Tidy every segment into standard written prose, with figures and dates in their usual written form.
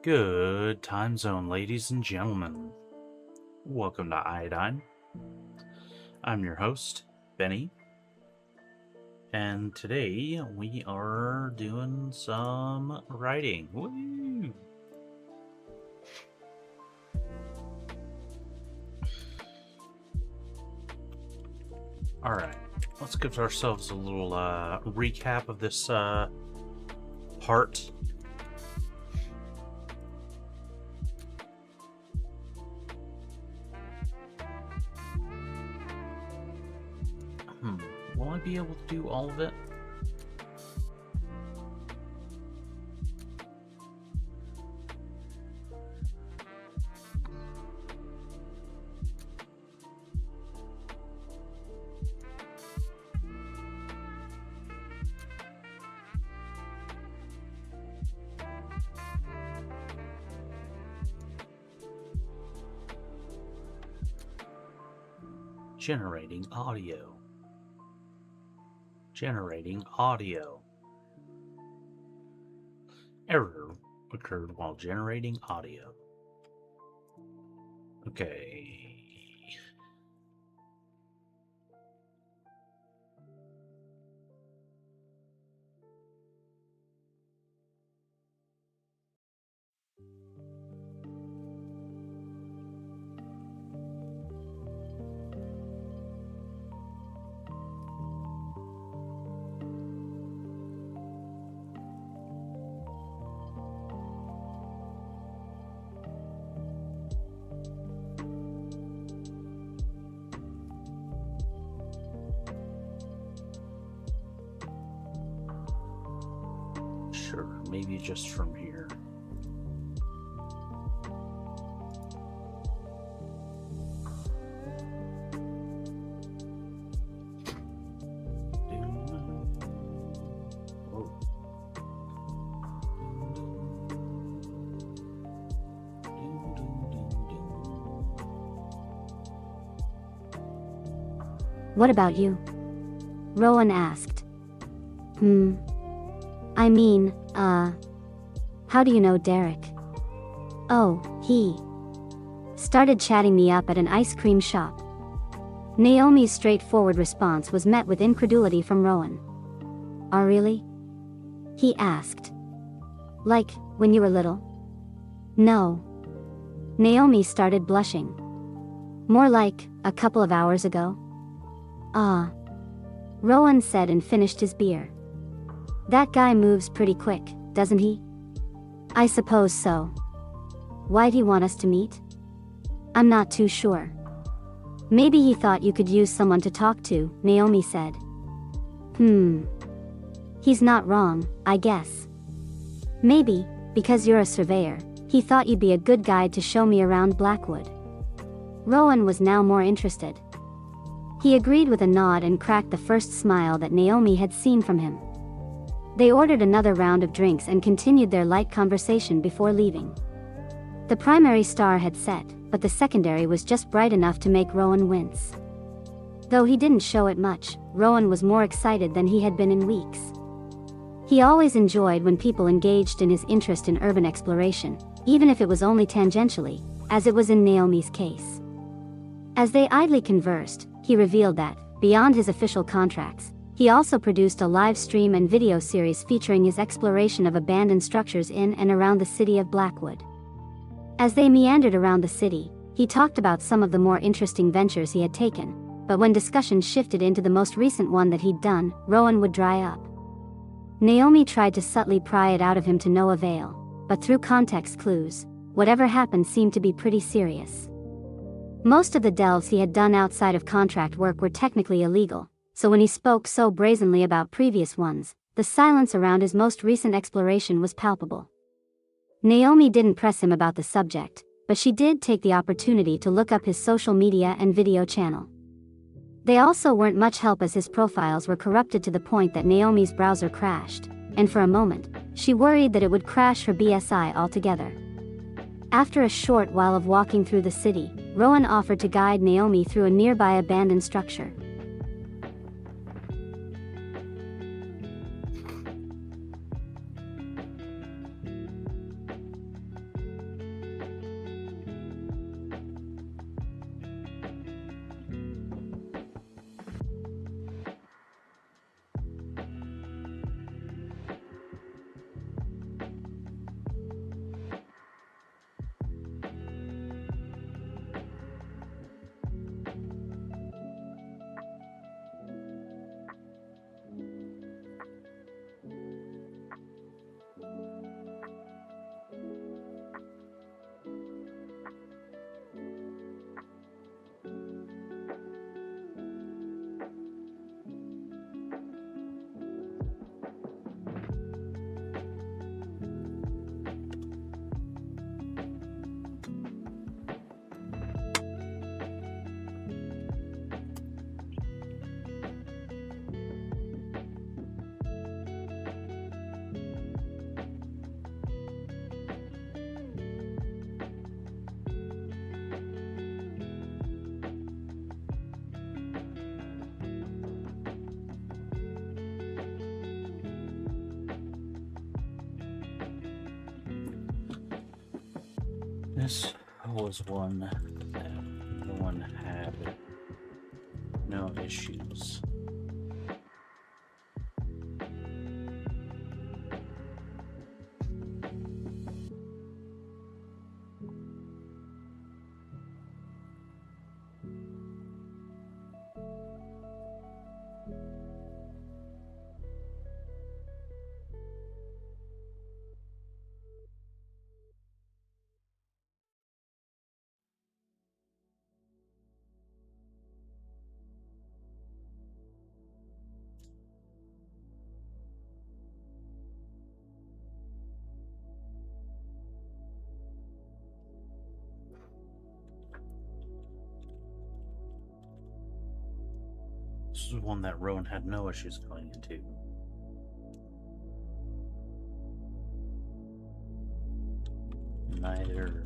Good time zone, ladies and gentlemen. Welcome to Iodine. I'm your host, Benny, and today we are doing some writing. Woo! Alright, let's give ourselves a little recap of this part. Will I be able to do all of it? Generating audio. Generating audio. Error occurred while generating audio. Okay. Sure, maybe just from here. Whoa. What about you? Rowan asked. I mean, how do you know Derek? Oh, he started chatting me up at an ice cream shop. Naomi's straightforward response was met with incredulity from Rowan. Oh, really? He asked. Like, when you were little? No. Naomi started blushing. More like, a couple of hours ago. Ah. Rowan said and finished his beer. That guy moves pretty quick, doesn't he? I suppose so. Why'd he want us to meet? I'm not too sure. Maybe he thought you could use someone to talk to, Naomi said. He's not wrong, I guess. Maybe, because you're a surveyor, he thought you'd be a good guide to show me around Blackwood. Rowan was now more interested. He agreed with a nod and cracked the first smile that Naomi had seen from him. They ordered another round of drinks and continued their light conversation before leaving. The primary star had set, but the secondary was just bright enough to make Rowan wince. Though he didn't show it much, Rowan was more excited than he had been in weeks. He always enjoyed when people engaged in his interest in urban exploration, even if it was only tangentially, as it was in Naomi's case. As they idly conversed, he revealed that, beyond his official contracts, he also produced a live stream and video series featuring his exploration of abandoned structures in and around the city of Blackwood. As they meandered around the city, he talked about some of the more interesting ventures he had taken, but when discussion shifted into the most recent one that he'd done, Rowan would dry up. Naomi tried to subtly pry it out of him to no avail, but through context clues, whatever happened seemed to be pretty serious. Most of the delves he had done outside of contract work were technically illegal, so when he spoke so brazenly about previous ones, the silence around his most recent exploration was palpable. Naomi didn't press him about the subject, but she did take the opportunity to look up his social media and video channel. They also weren't much help as his profiles were corrupted to the point that Naomi's browser crashed, and for a moment, she worried that it would crash her BSI altogether. After a short while of walking through the city, Rowan offered to guide Naomi through a nearby abandoned structure. This was one that no one had no issues. This is one that Rowan had no issues going into. Neither.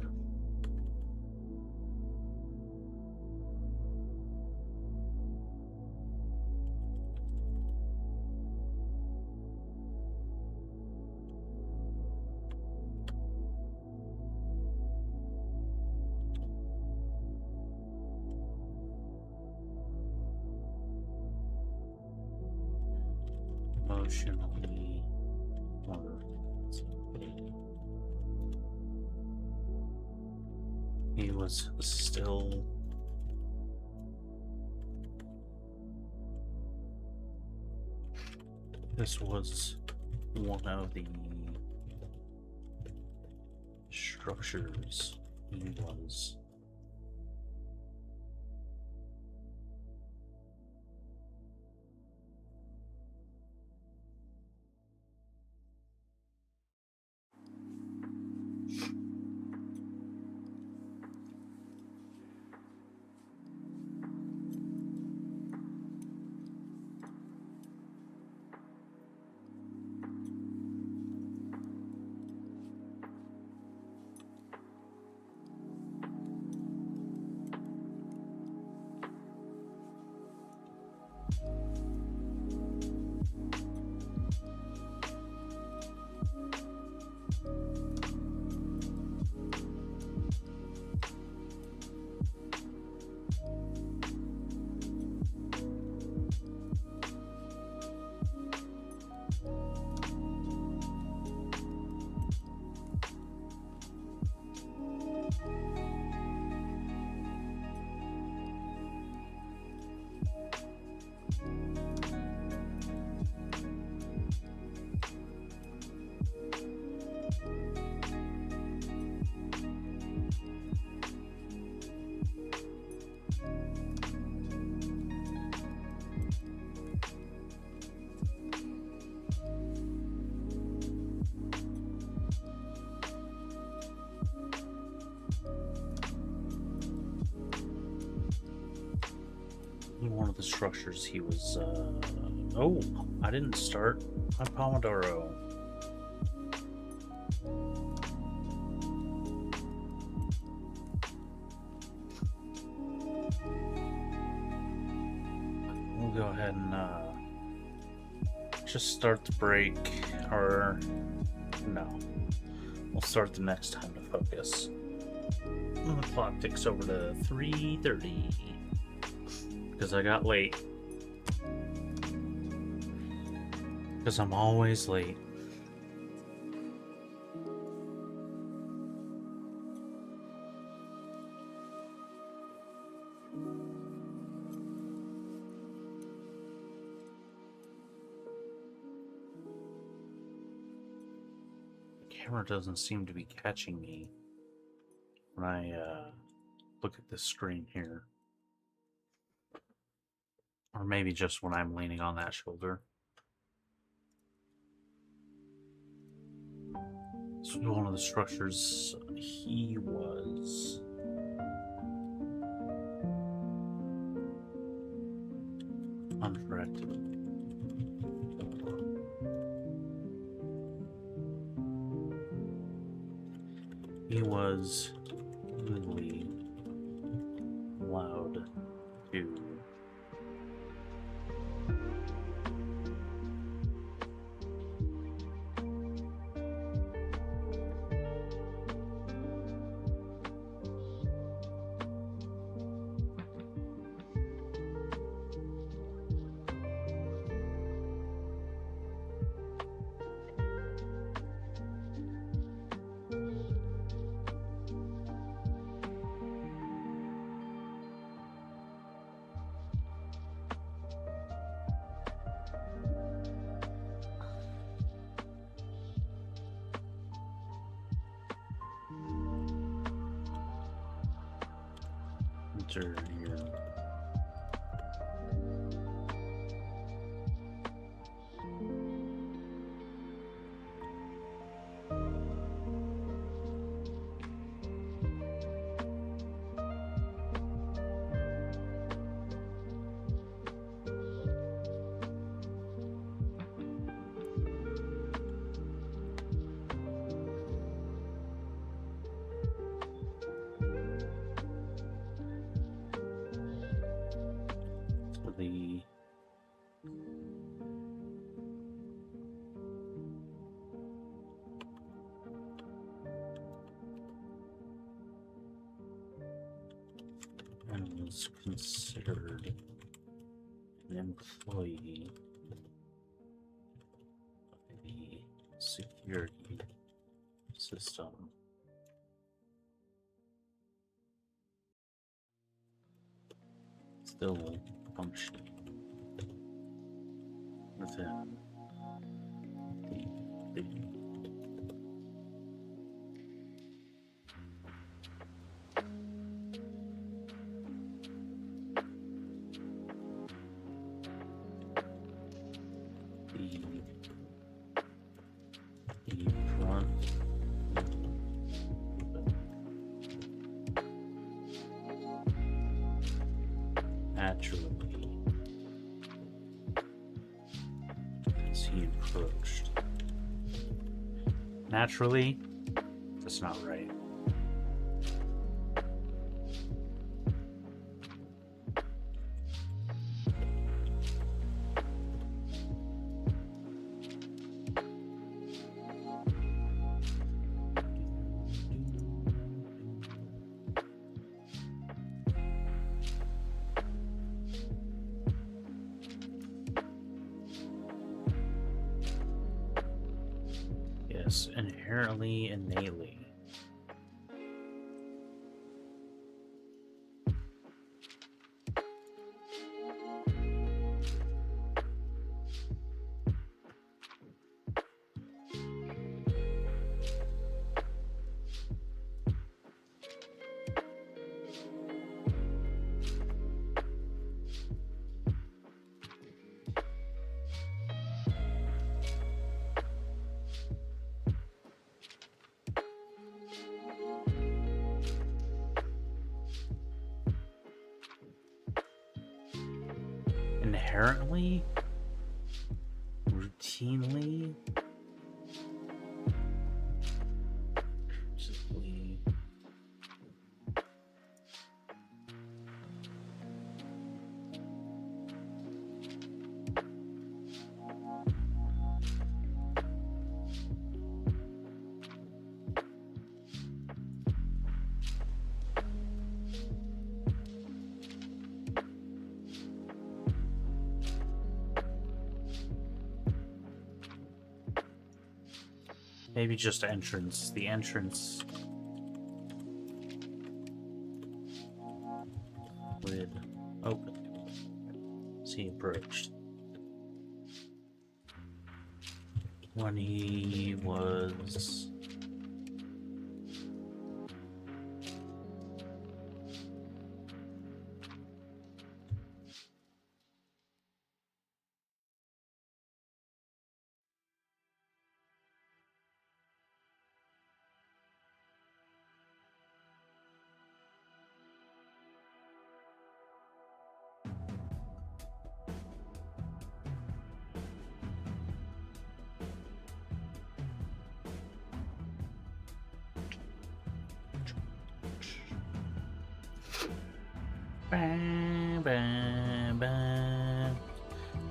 Emotionally or he was still this was one of the structures he was one of the structures he was oh, I didn't start my Pomodoro. We'll go ahead and just start the break, or no, we'll start the next time to focus. And the clock ticks over to 3:30 because I got late. Because I'm always late. The camera doesn't seem to be catching me when I look at this screen here. Or maybe just when I'm leaning on that shoulder. This was one of the structures he was undirected. He was really allowed to after your the and was considered an employee of the security system. Still functioning within the front naturally as he approached. Naturally, that's not right. Yes, inherently, innately. Inherently, routinely, simply. Maybe just entrance. The entrance would open as he approached. When he was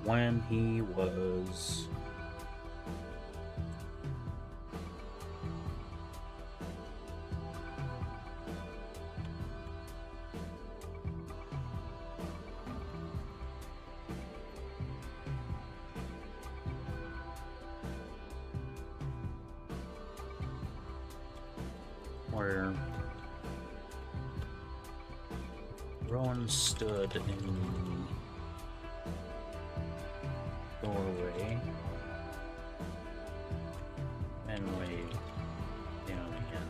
when he was where Rowan stood in the doorway and waved down again.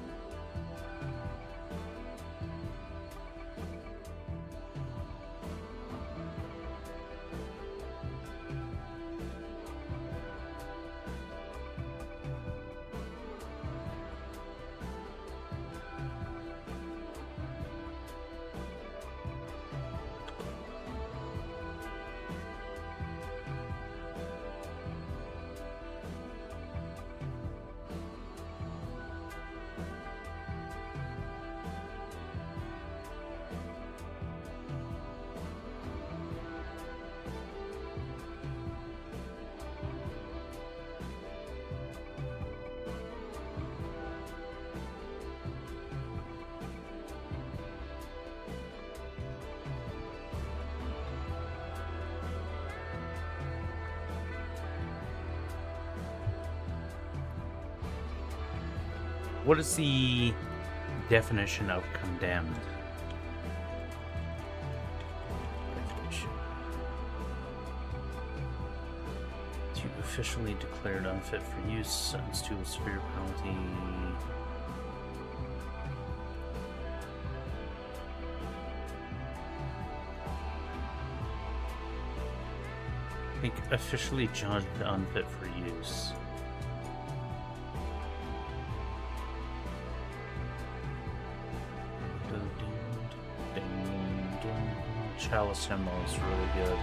What is the definition of condemned? Definition. To officially declared unfit for use, sentenced to a severe penalty. I think officially judged unfit for use. Chalice Hymnal is really good.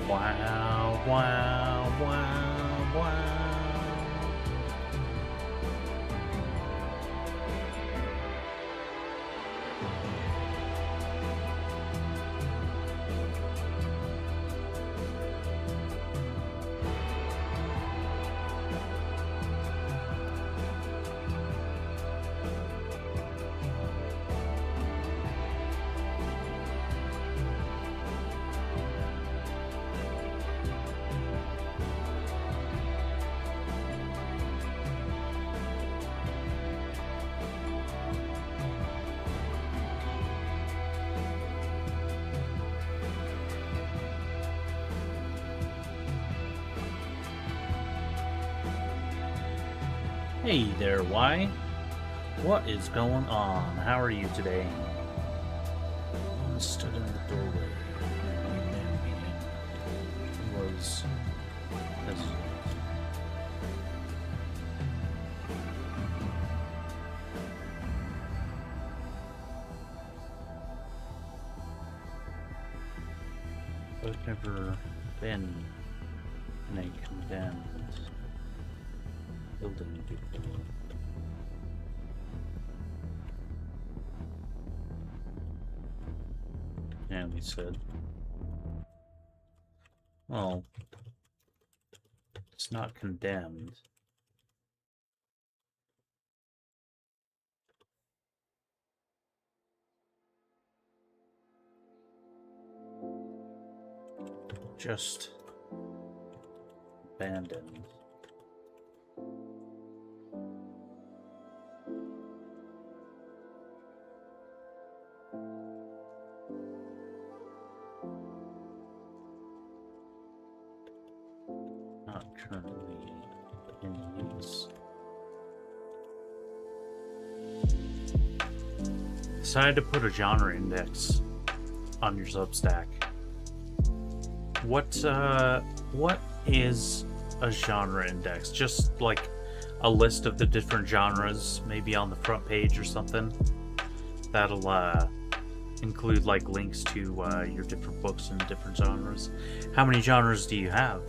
Wow, wow, wow, wow. Hey there, Y. What is going on? How are you today? I stood in the doorway. Was hesitant. I've never been in a condemned building. And we said, well, it's not condemned. Just abandoned. Not currently in use. Decided to put a genre index on your Substack. What is a genre index? Just like a list of the different genres, maybe on the front page or something. That'll include like links to your different books and different genres. How many genres do you have?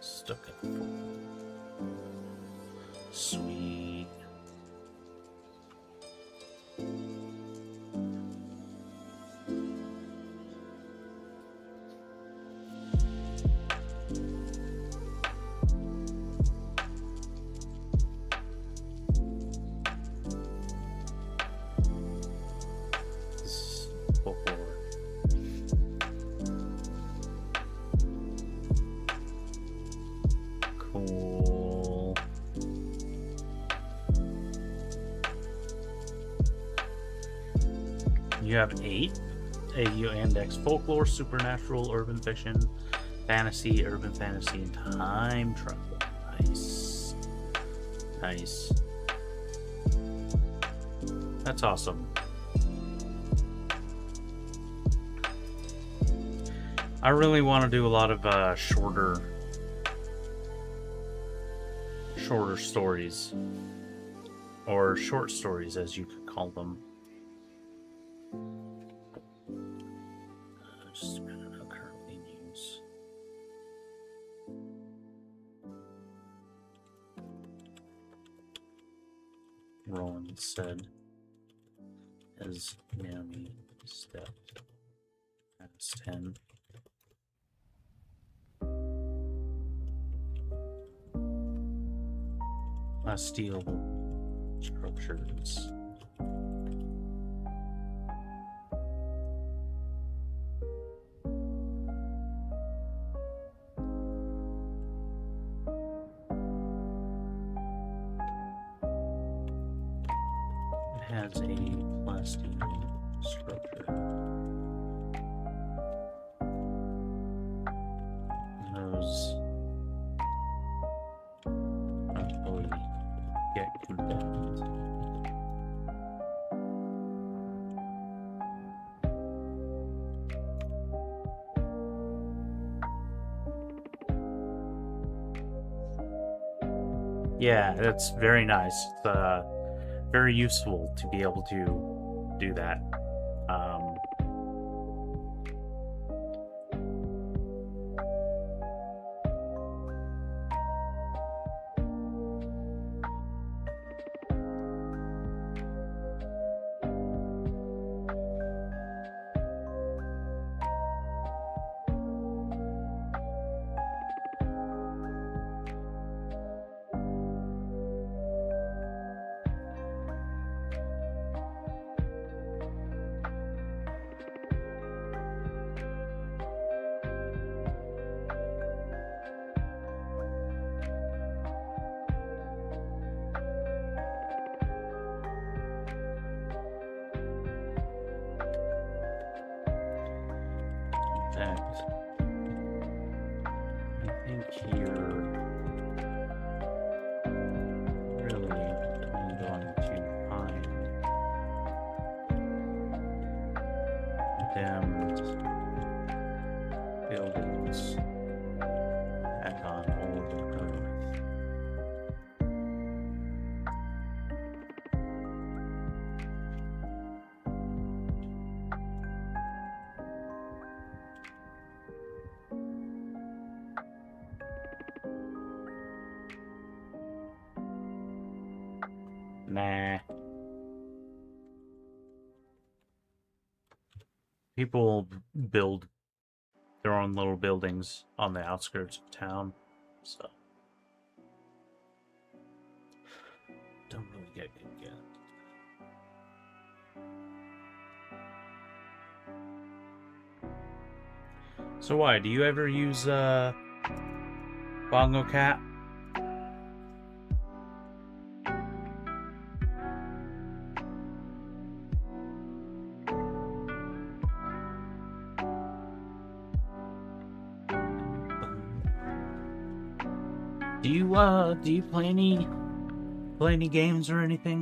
Stuck at 4. Sweet. Cool. You have 8. You index folklore, supernatural, urban fiction, Fantasy, urban fantasy, and time travel. Nice. Nice. That's awesome. I really want to do a lot of shorter stories, or short stories, as you could call them. Just a minute, now currently news. Roland said, as Naomi stepped past him. Steel structures. It has a plastic structure. And those probably get condemned. Yeah, that's very nice. It's very useful to be able to do that. I think here, really, I'm going to find condemned buildings back on old Earth. Nah. People build their own little buildings on the outskirts of town, so don't really get good yet. So why, do you ever use Bongo Cat? Do you play any games or anything?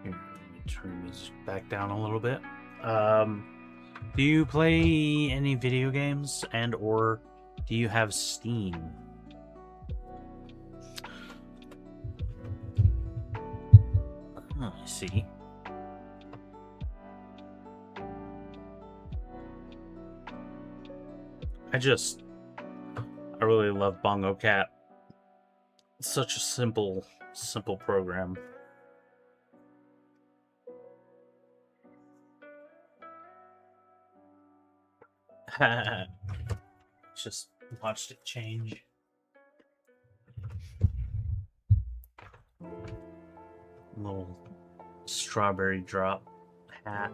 Here, let me turn these back down a little bit. Do you play any video games, and or do you have Steam? I see. I really love Bongo Cat. It's such a simple program. Just watched it change. Little strawberry drop hat.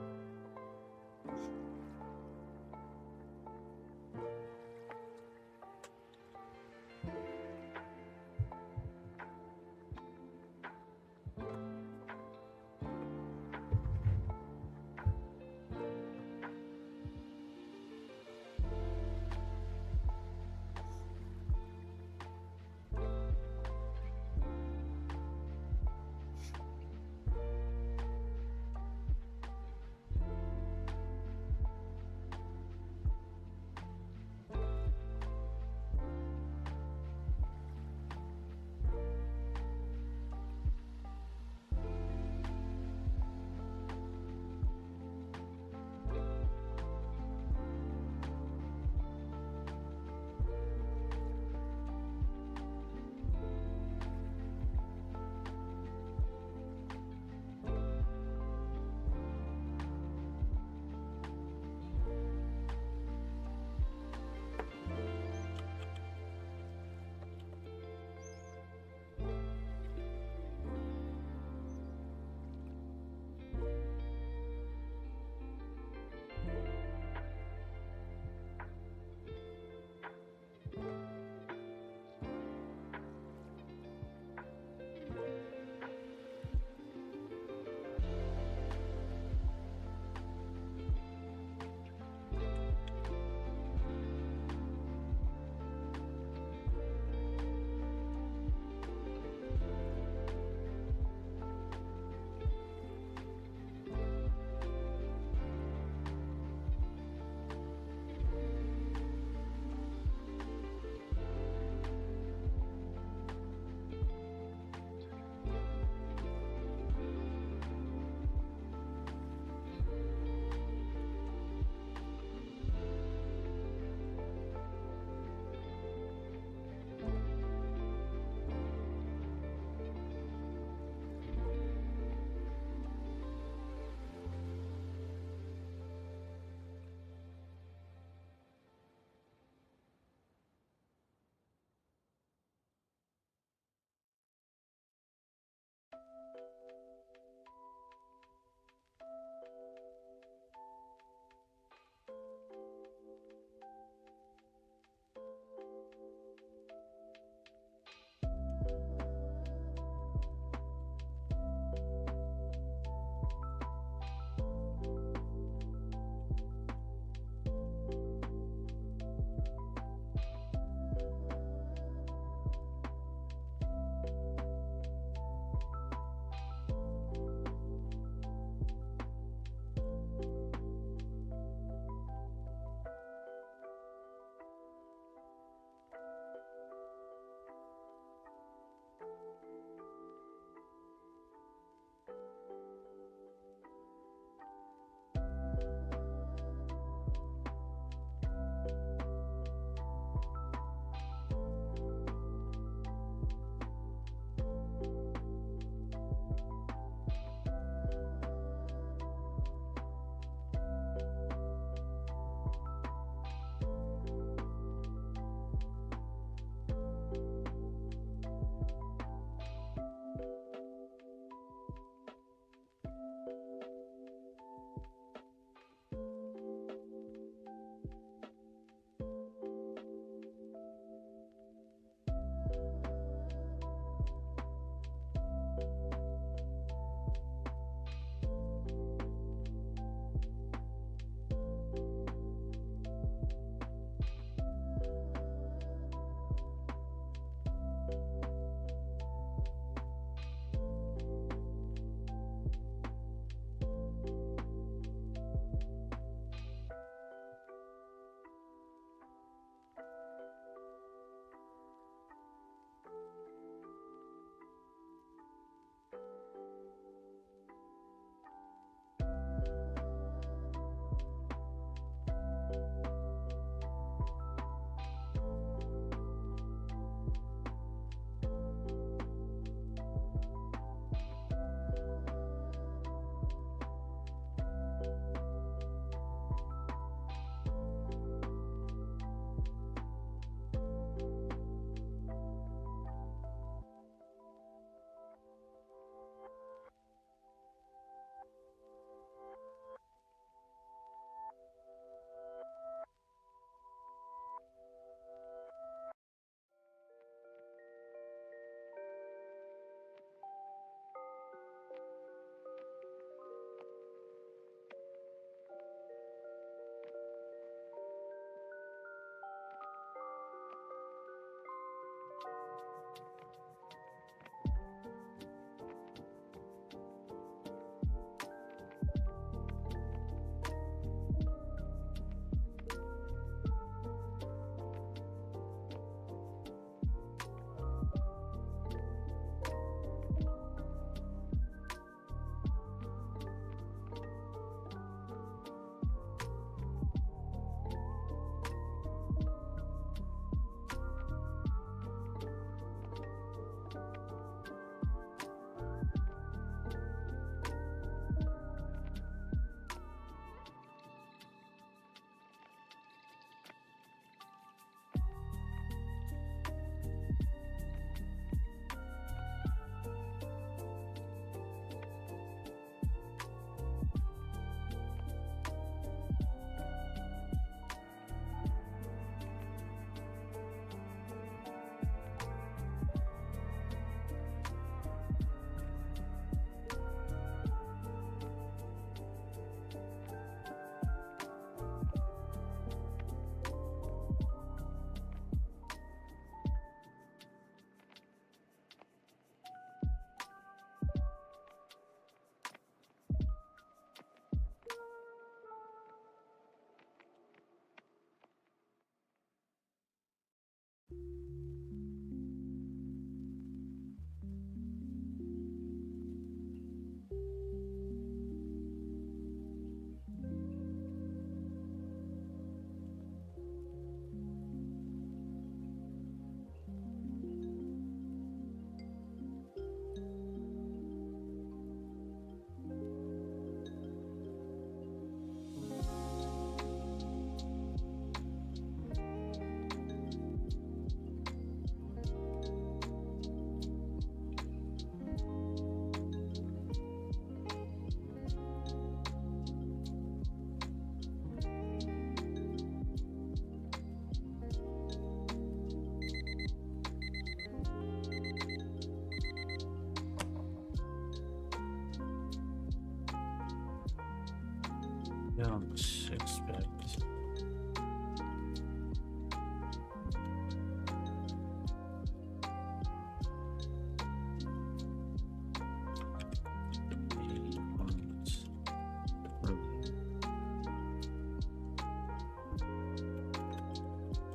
Don't expect.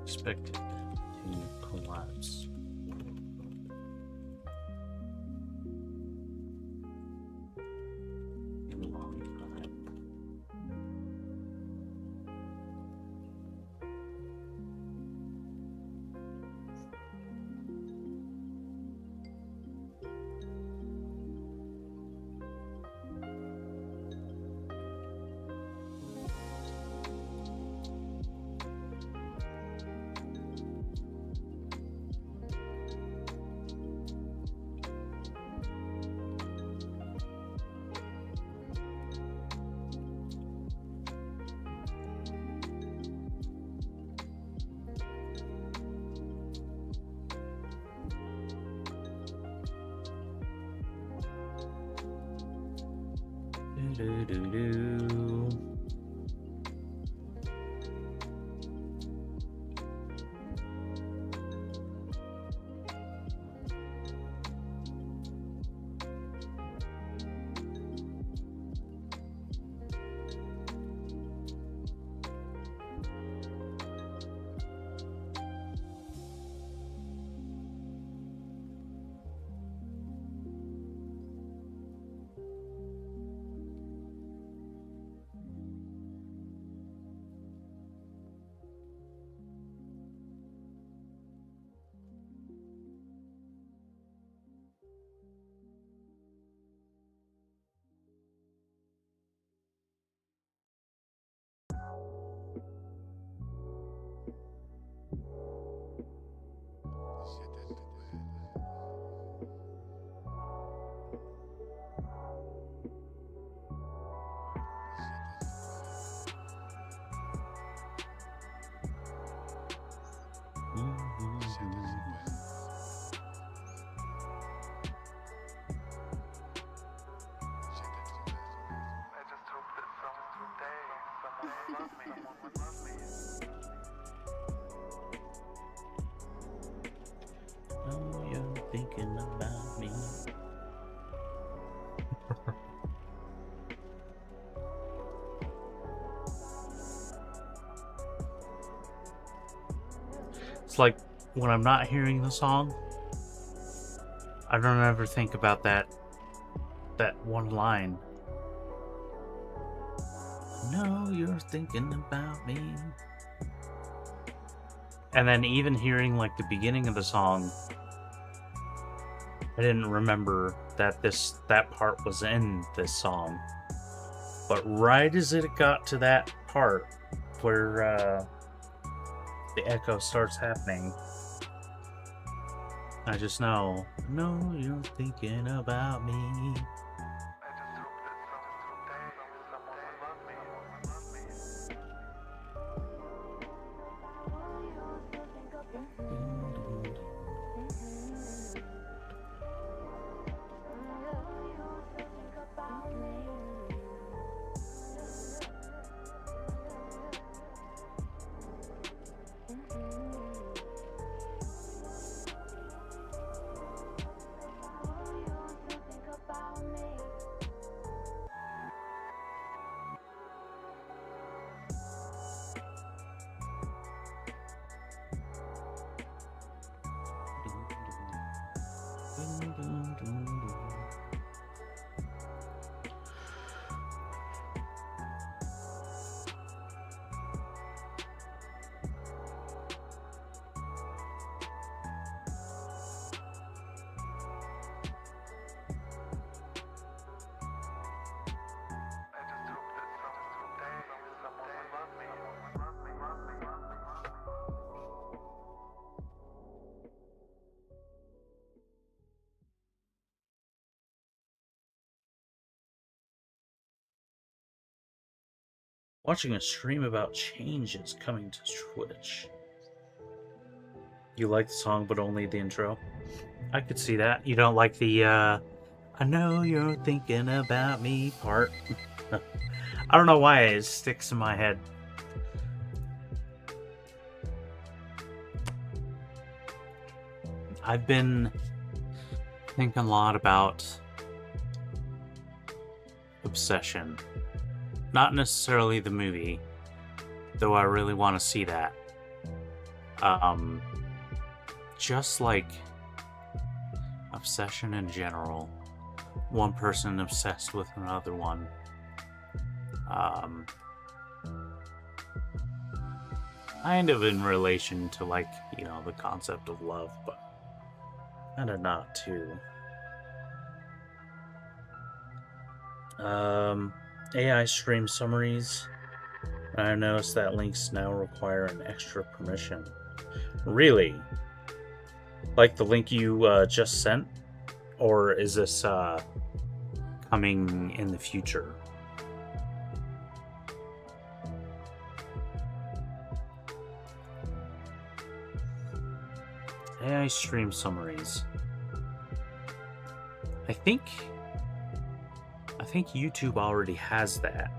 Expected to collapse. In a long time. Do-do-do-do. I just hope that someday someone would love me. Oh, you're thinking about me. It's like when I'm not hearing the song, I don't ever think about that one line. No, you're thinking about me. And then even hearing like the beginning of the song, I didn't remember that that part was in this song. But right as it got to that part where the echo starts happening, I just know, no, you're thinking about me. I just hope that someday someone would love me. Watching a stream about changes coming to Twitch. You like the song, but only the intro. I could see that. You don't like the I know you're thinking about me part. I don't know why it sticks in my head. I've been thinking a lot about Obsession. Not necessarily the movie, though I really want to see that. Just like Obsession in general. One person obsessed with another one. Kind of in relation to, like, you know, the concept of love, but kind of not too. AI stream summaries. I noticed that links now require an extra permission. Really? Like the link you just sent? Or is this coming in the future? AI stream summaries. I think YouTube already has that.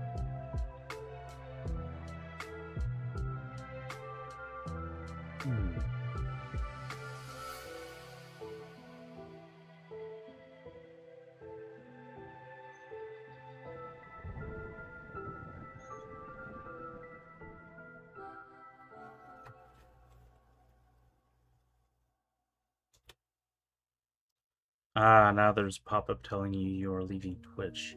Ah, now there's a pop-up telling you you're leaving Twitch.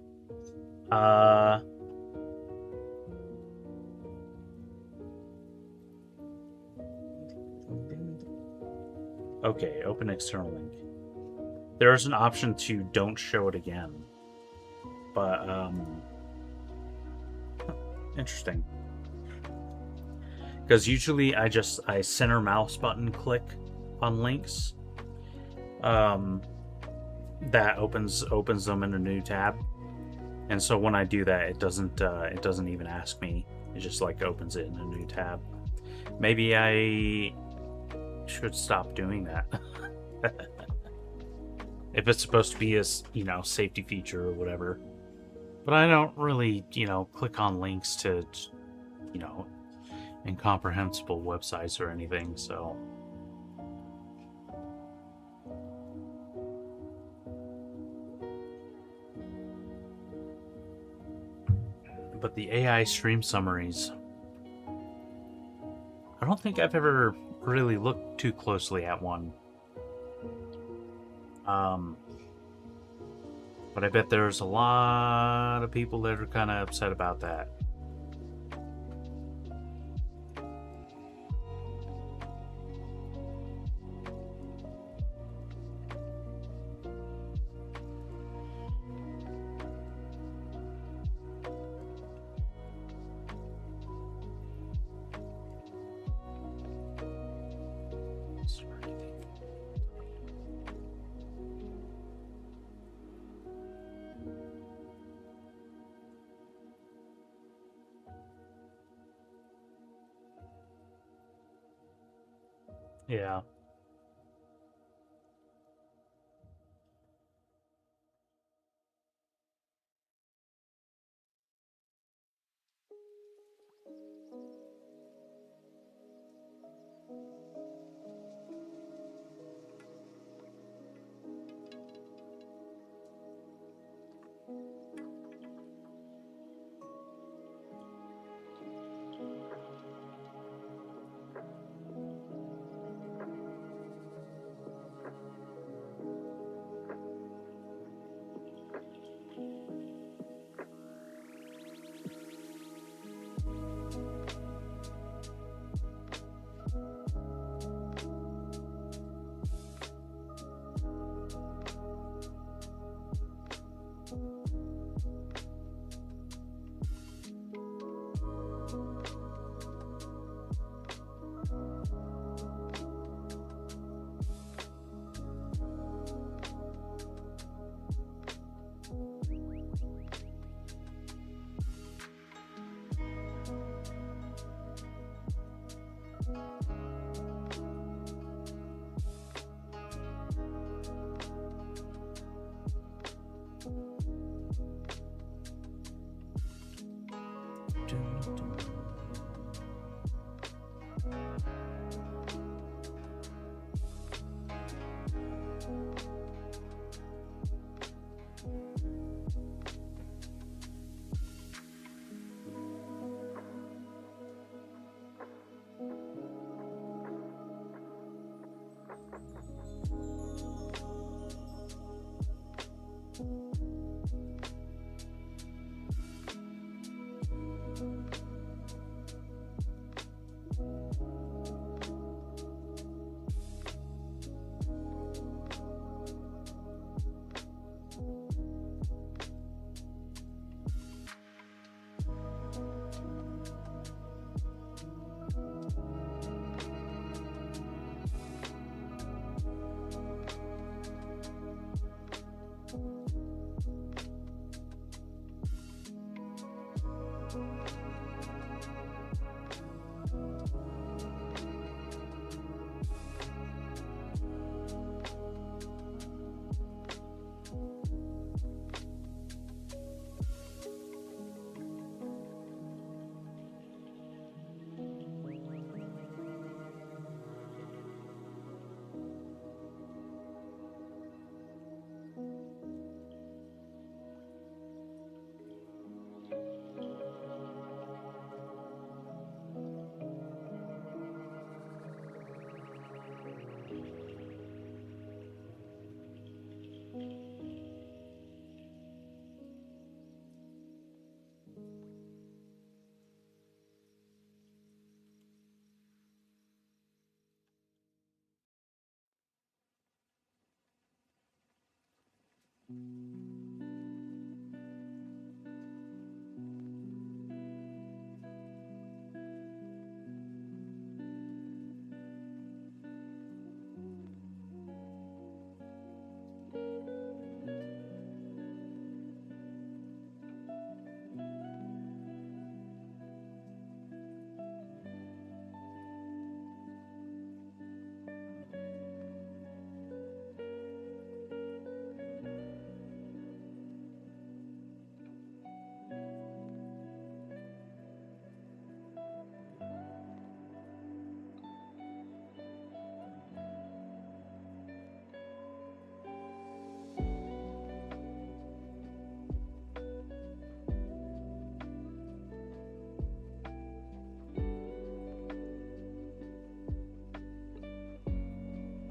Okay, open external link. There's an option to don't show it again. But, interesting. Because usually I center mouse button click on links. That opens them in a new tab. And so when I do that, it doesn't even ask me. It just like opens it in a new tab. Maybe I should stop doing that. If it's supposed to be a, you know, safety feature or whatever. But I don't really, you know, click on links to, you know, incomprehensible websites or anything, so. But the AI stream summaries, I don't think I've ever really looked too closely at one. But I bet there's a lot of people that are kind of upset about that. Yeah.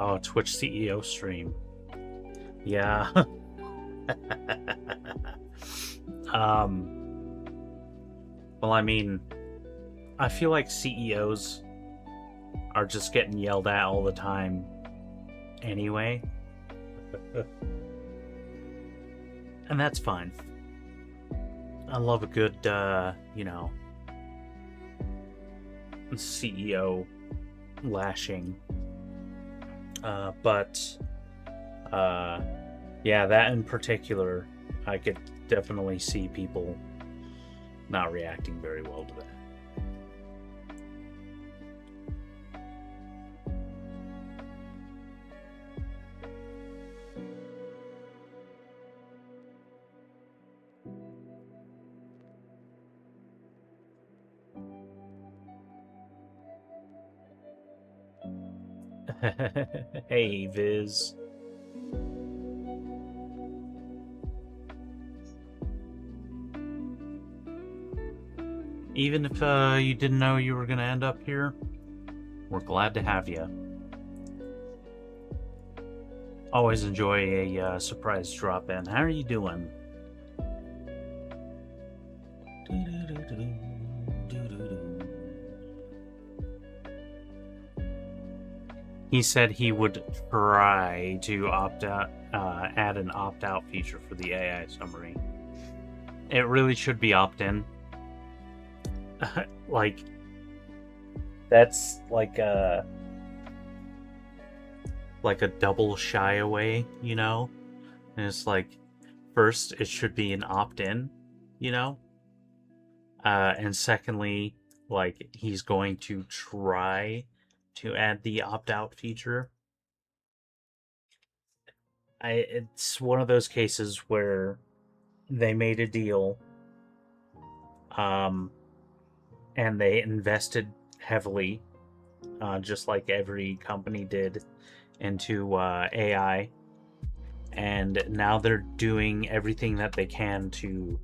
Oh, Twitch CEO stream. Yeah. Well, I mean, I feel like CEOs are just getting yelled at all the time anyway. And that's fine. I love a good, CEO lashing. But yeah, that in particular, I could definitely see people not reacting very well to that. Hey, Viz. Even if you didn't know you were going to end up here, we're glad to have you. Always enjoy a surprise drop in. How are you doing? He said he would try to opt out, add an opt-out feature for the AI summary. It really should be opt-in. Like, that's like a double shy away, you know? And it's like, first, it should be an opt-in, you know? And secondly, like, he's going to try to add the opt-out feature. It's one of those cases where they made a deal, and they invested heavily, just like every company did, into AI. And now they're doing everything that they can to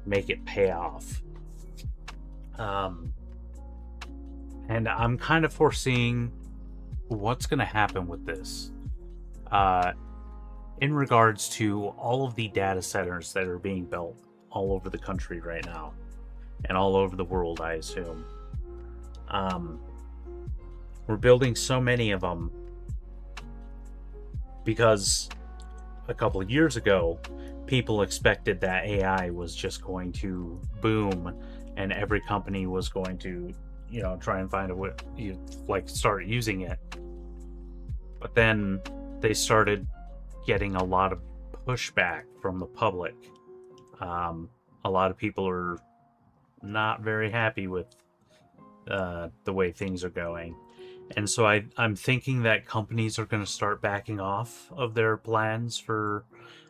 make it pay off. And I'm kind of foreseeing what's going to happen with this. In regards to all of the data centers that are being built all over the country right now, and all over the world, I assume. We're building so many of them because a couple of years ago, people expected that AI was just going to boom and every company was going to, try and find a way, start using it. But then they started getting a lot of pushback from the public. A lot of people are not very happy with the way things are going. And so I'm thinking that companies are going to start backing off of their plans for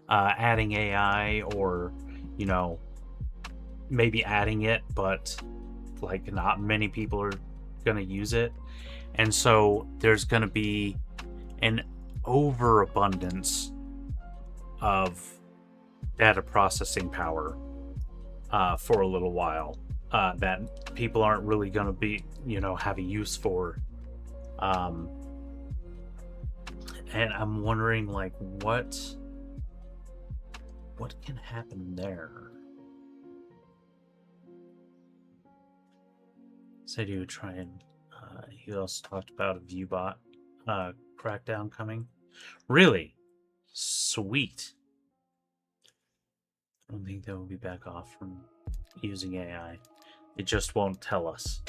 adding AI, or, maybe adding it, but like not many people are going to use it. And so there's going to be an overabundance of data processing power for a little while that people aren't really going to be, have a use for. And I'm wondering, like, what can happen there? Said he would try and he also talked about a viewbot crackdown coming. Really? Sweet. I don't think they will be back off from using AI. It just won't tell us.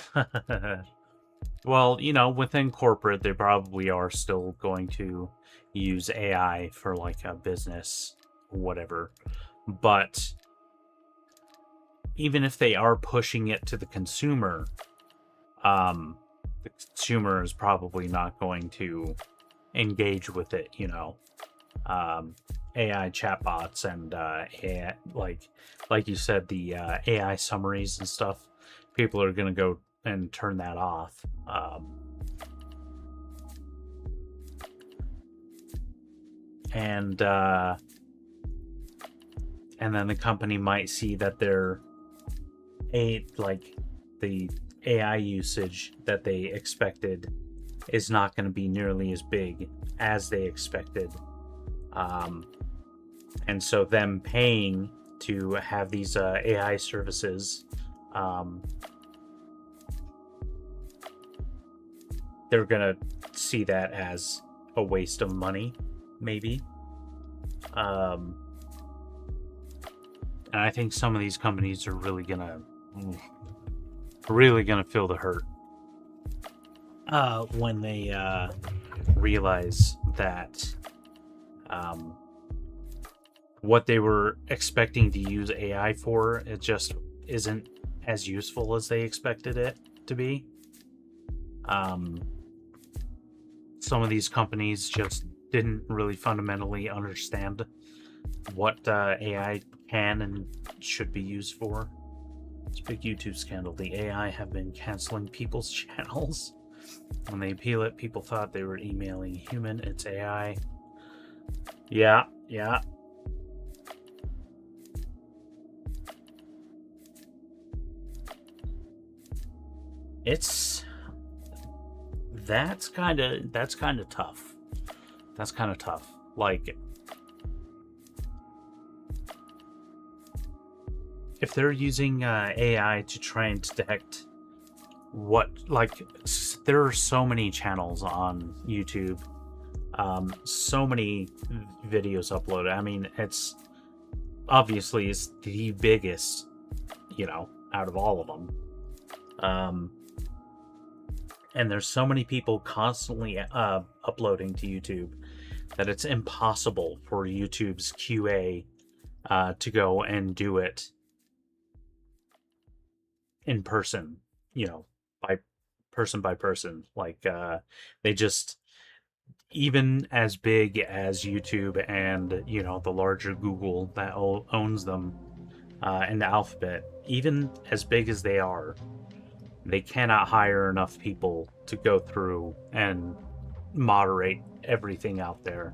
Well, within corporate, they probably are still going to use AI for like a business, whatever. But even if they are pushing it to the consumer is probably not going to engage with it, AI chatbots and AI, like you said, the AI summaries and stuff. People are going to go and turn that off. And then the company might see that the AI usage that they expected is not going to be nearly as big as they expected. And so them paying to have these AI services, they're going to see that as a waste of money, maybe. And I think some of these companies are really going to feel the hurt when they realize that what they were expecting to use AI for, it just isn't as useful as they expected it to be. Some of these companies just didn't really fundamentally understand what AI can and should be used for. It's a big YouTube scandal. The AI have been canceling people's channels. When they appeal it, people thought they were emailing a human. It's AI. Yeah. That's kind of tough. That's kind of tough. Like, if they're using AI to try and detect there are so many channels on YouTube, so many videos uploaded. I mean, it's the biggest, out of all of them. And there's so many people constantly uploading to YouTube that it's impossible for YouTube's QA to go and do it in person, by person. Like, they just, even as big as YouTube and, the larger Google that owns them, and the Alphabet, even as big as they are, they cannot hire enough people to go through and moderate everything out there.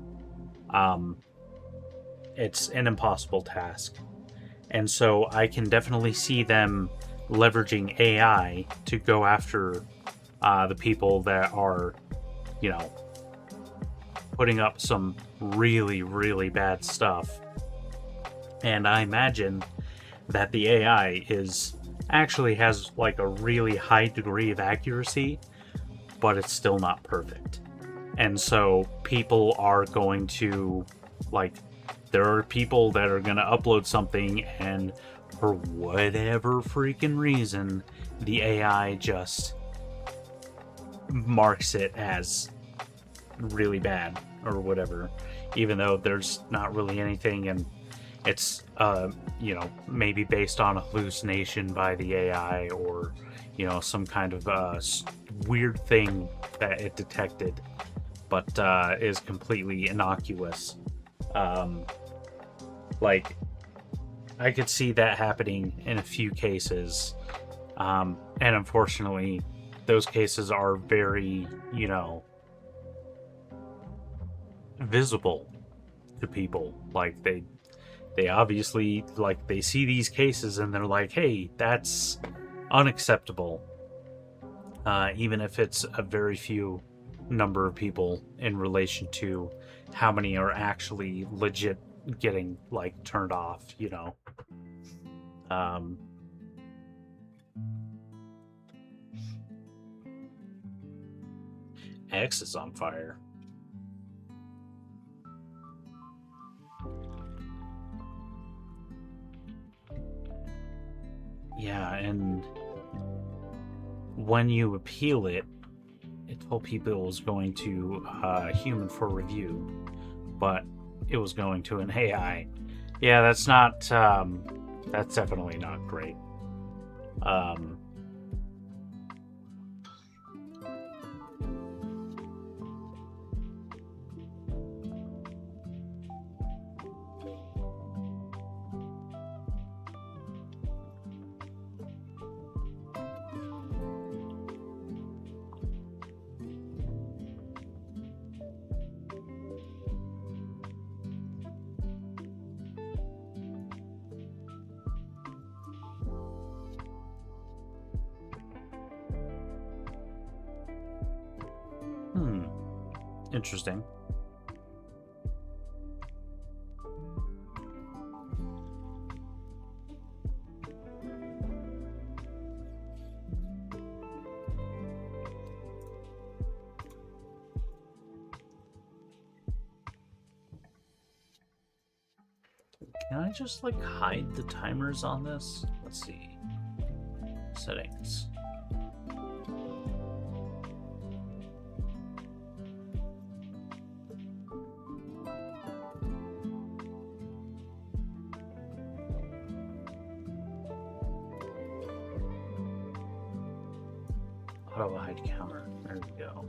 It's an impossible task. And so I can definitely see them leveraging AI to go after the people that are, you know, putting up some really, really bad stuff. And I imagine that the AI actually has like a really high degree of accuracy, but it's still not perfect. And so people are going to, like, there are people that are going to upload something, and for whatever freaking reason, the AI just marks it as really bad or whatever, even though there's not really anything, and it's maybe based on a hallucination by the AI, or some kind of weird thing that it detected, but is completely innocuous. Like, I could see that happening in a few cases, and unfortunately those cases are very visible to people. Like, they obviously, like, they see these cases and they're like, hey, that's unacceptable, even if it's a very few number of people in relation to how many are actually legit getting, like, turned off. X is on fire. Yeah, and when you appeal it, it told people it was going to human for review, but it was going to an AI. Yeah, that's definitely not great. Interesting. Can I just, like, hide the timers on this? Let's see. Settings. Auto hide counter. There we go.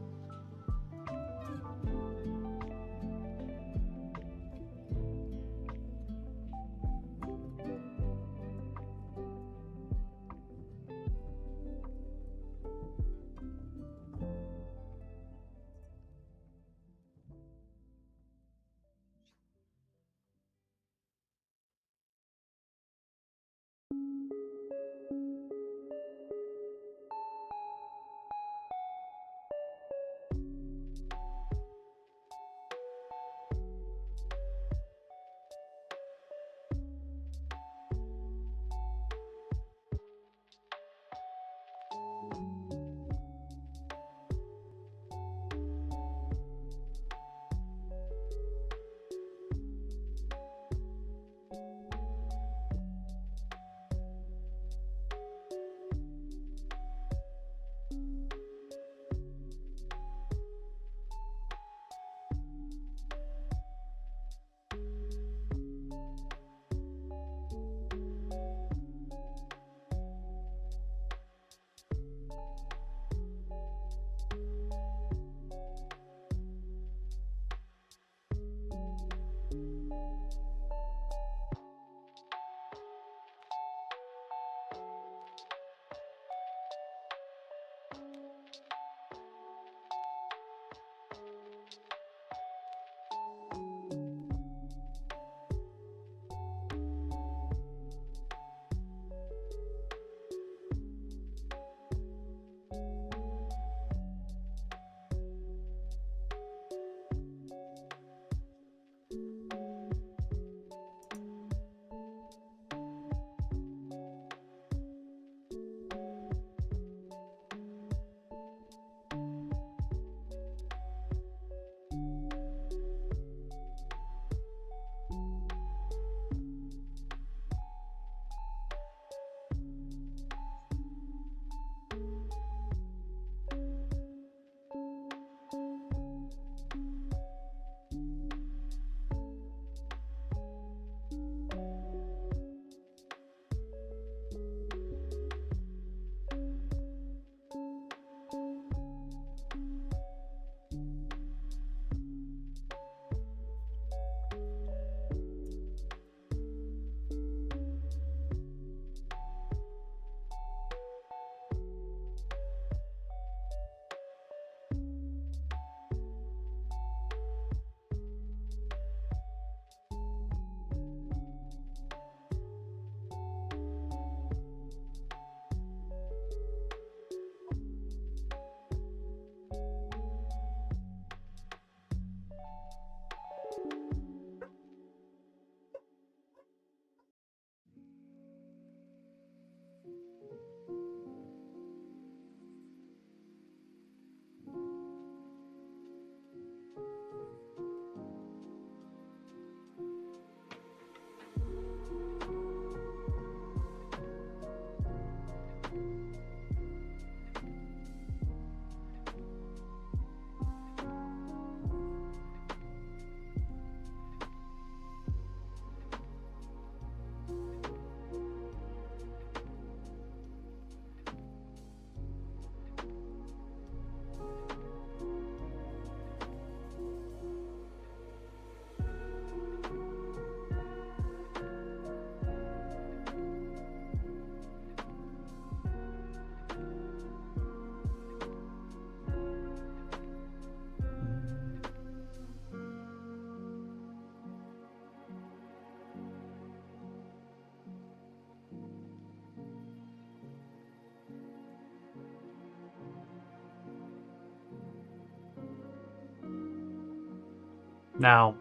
Now,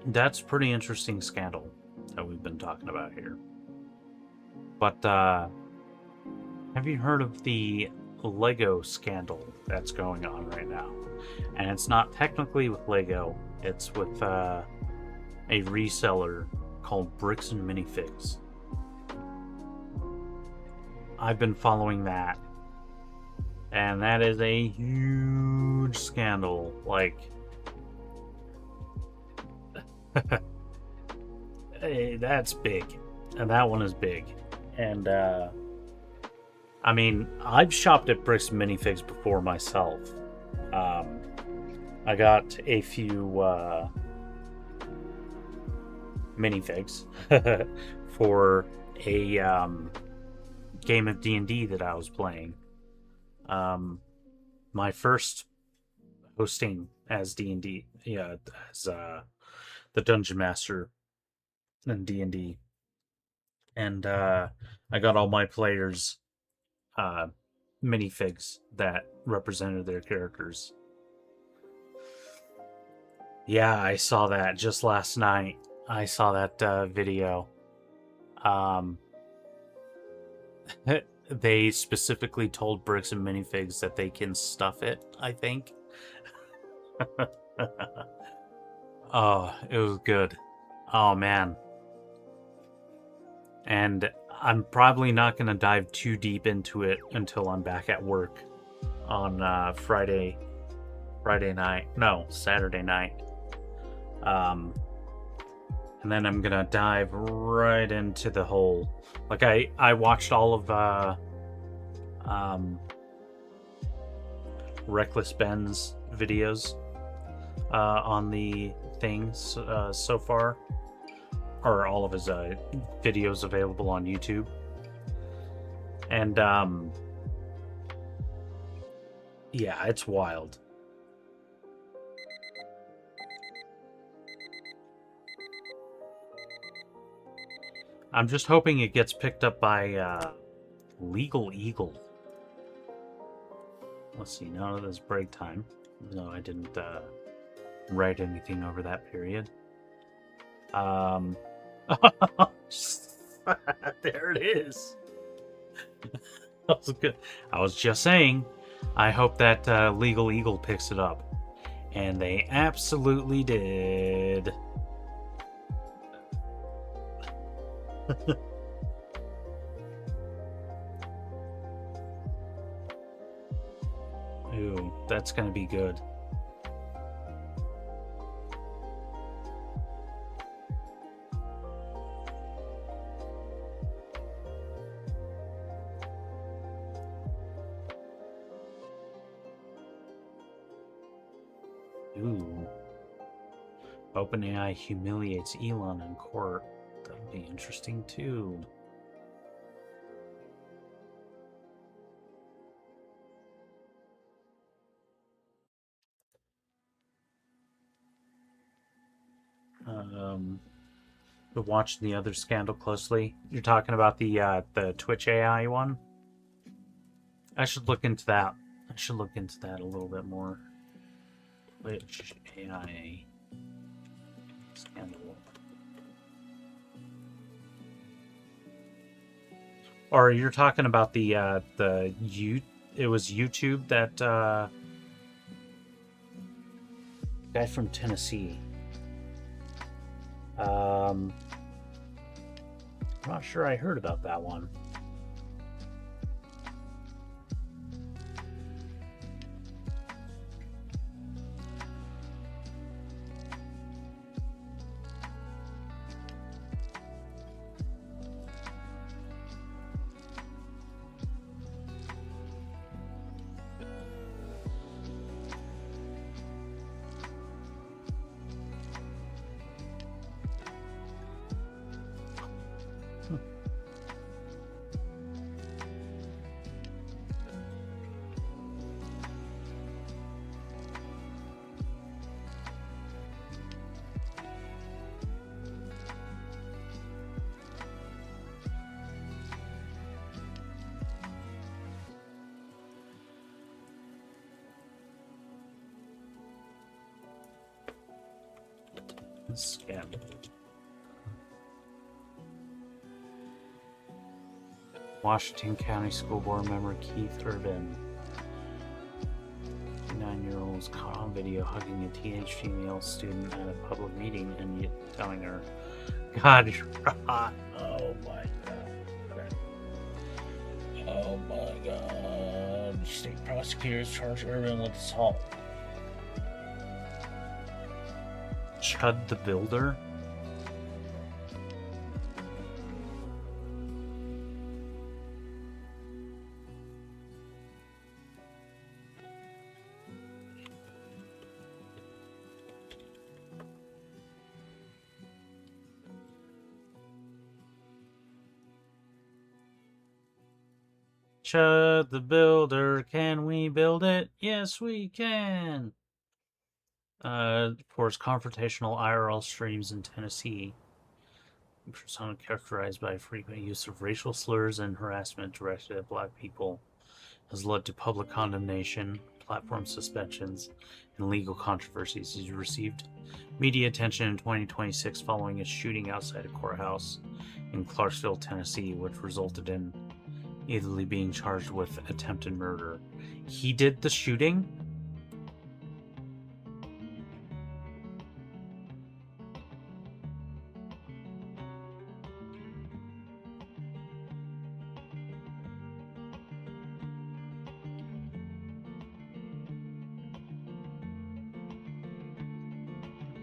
that's pretty interesting scandal that we've been talking about here. But have you heard of the Lego scandal that's going on right now? And it's not technically with Lego, it's with a reseller called Bricks and Minifigs. I've been following that, and that is a huge scandal. Like, hey, that's big, and that one is big. And I mean, I've shopped at Bricks and Minifigs before myself. I got a few minifigs for a game of D&D that I was playing. My first hosting as D&D, as the Dungeon Master in D&D. And I got all my players minifigs that represented their characters. Yeah, I saw that just last night. I saw that video. They specifically told Bricks and Minifigs that they can stuff it, I think. Oh, it was good. Oh, man. And I'm probably not going to dive too deep into it until I'm back at work on Saturday night. And then I'm gonna dive right into the whole. Like I watched all of Reckless Ben's videos on the things so far, or all of his videos available on YouTube. And yeah, it's wild. I'm just hoping it gets picked up by Legal Eagle. Let's see, now that it's break time. No, I didn't write anything over that period. There it is. That was good. I was just saying, I hope that Legal Eagle picks it up. And they absolutely did. Ooh, that's gonna be good. Ooh. OpenAI humiliates Elon in court. That would be interesting too. But watching the other scandal closely. You're talking about the Twitch AI one? I should look into that. I should look into that a little bit more. Twitch AI scandal. Or you're talking about it was YouTube that guy from Tennessee. I'm not sure I heard about that one. Scam. Washington County School Board member Keith Urban. 9-year-old caught on video hugging a teenage female student at a public meeting and yet telling her, God, you're hot. Oh my god. Oh my god. State prosecutors charge Urban with assault. Chud the Builder? Chud the Builder, can we build it? Yes, we can. For its confrontational IRL streams in Tennessee, a persona characterized by frequent use of racial slurs and harassment directed at black people has led to public condemnation, platform suspensions, and legal controversies. He received media attention in 2026 following a shooting outside a courthouse in Clarksville, Tennessee, which resulted in easily being charged with attempted murder. He did the shooting?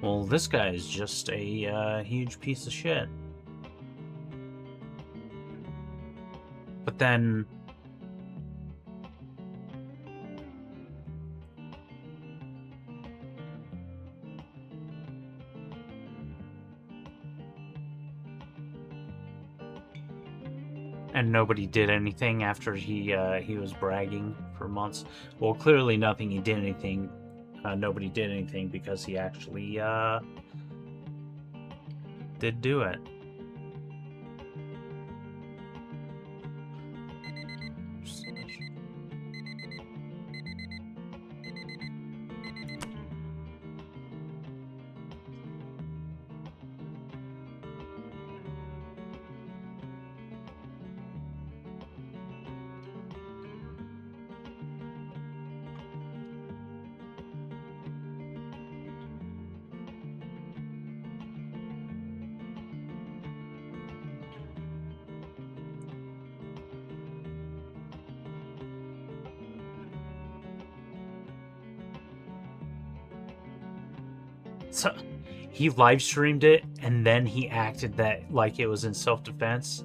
Well, this guy is just a huge piece of shit. But then... and nobody did anything after he was bragging for months. Well, clearly nothing. He did anything. Nobody did anything because he actually did do it. So he live streamed it and then he acted that like it was in self-defense.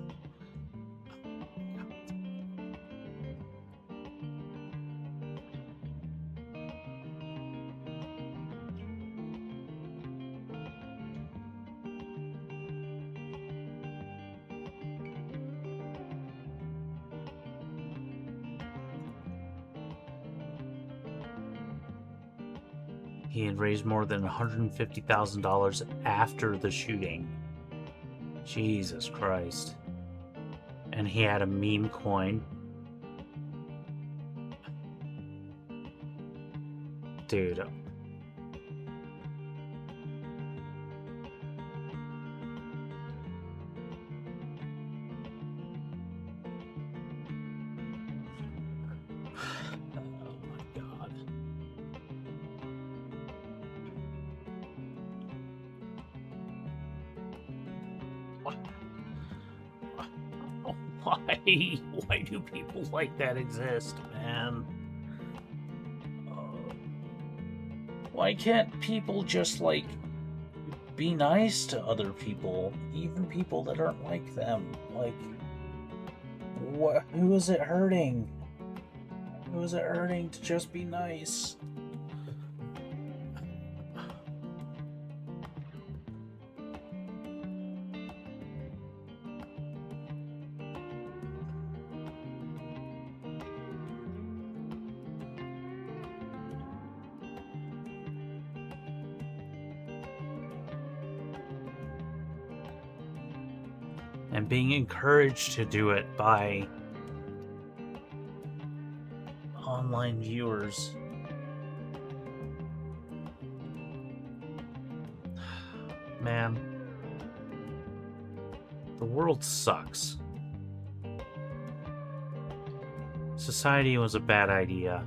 He had raised more than $150,000 after the shooting. Jesus Christ. And he had a meme coin. Dude. Why do people like that exist, man? Why can't people just, like, be nice to other people? Even people that aren't like them? Like, who is it hurting? Who is it hurting to just be nice? And being encouraged to do it by online viewers. Man, the world sucks. Society was a bad idea.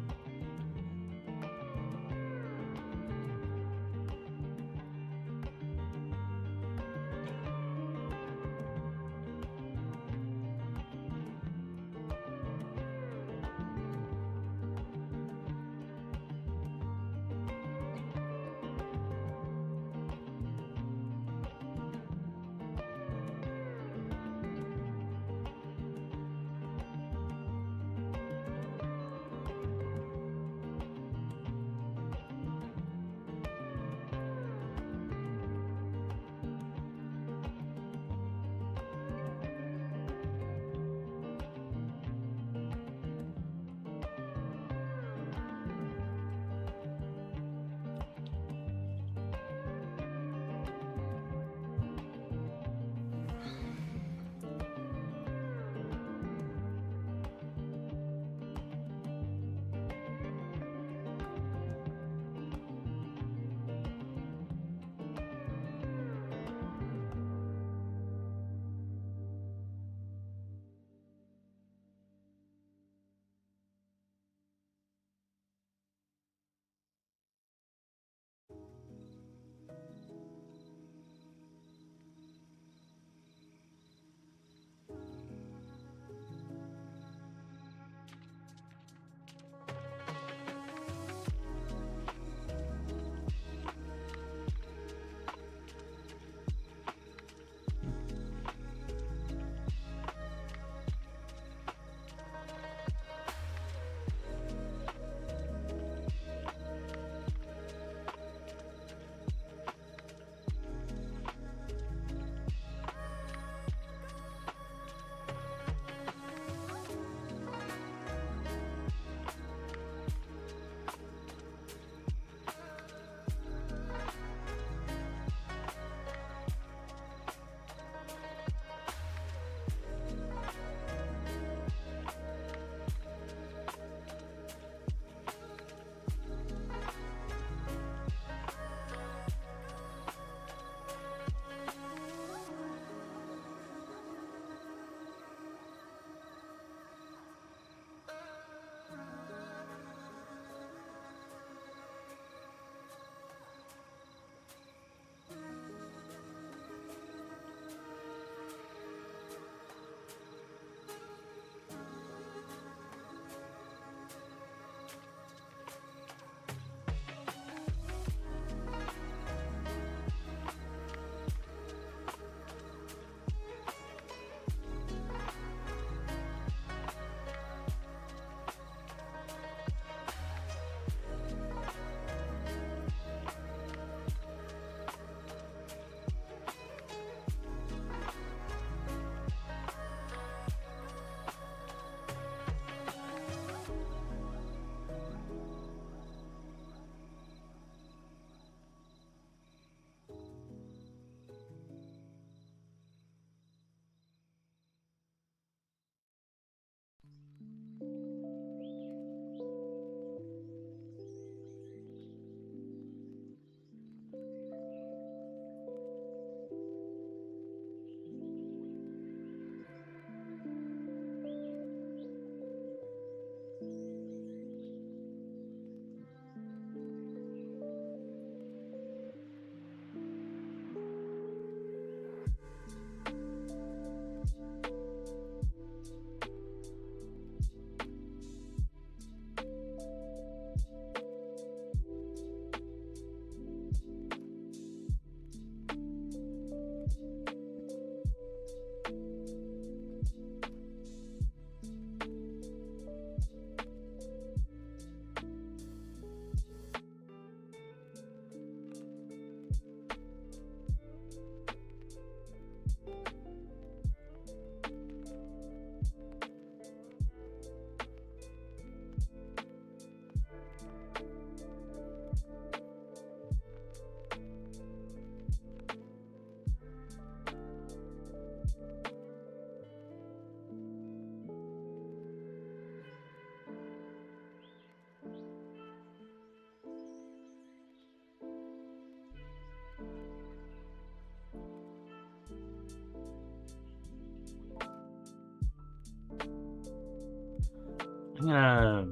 I'm gonna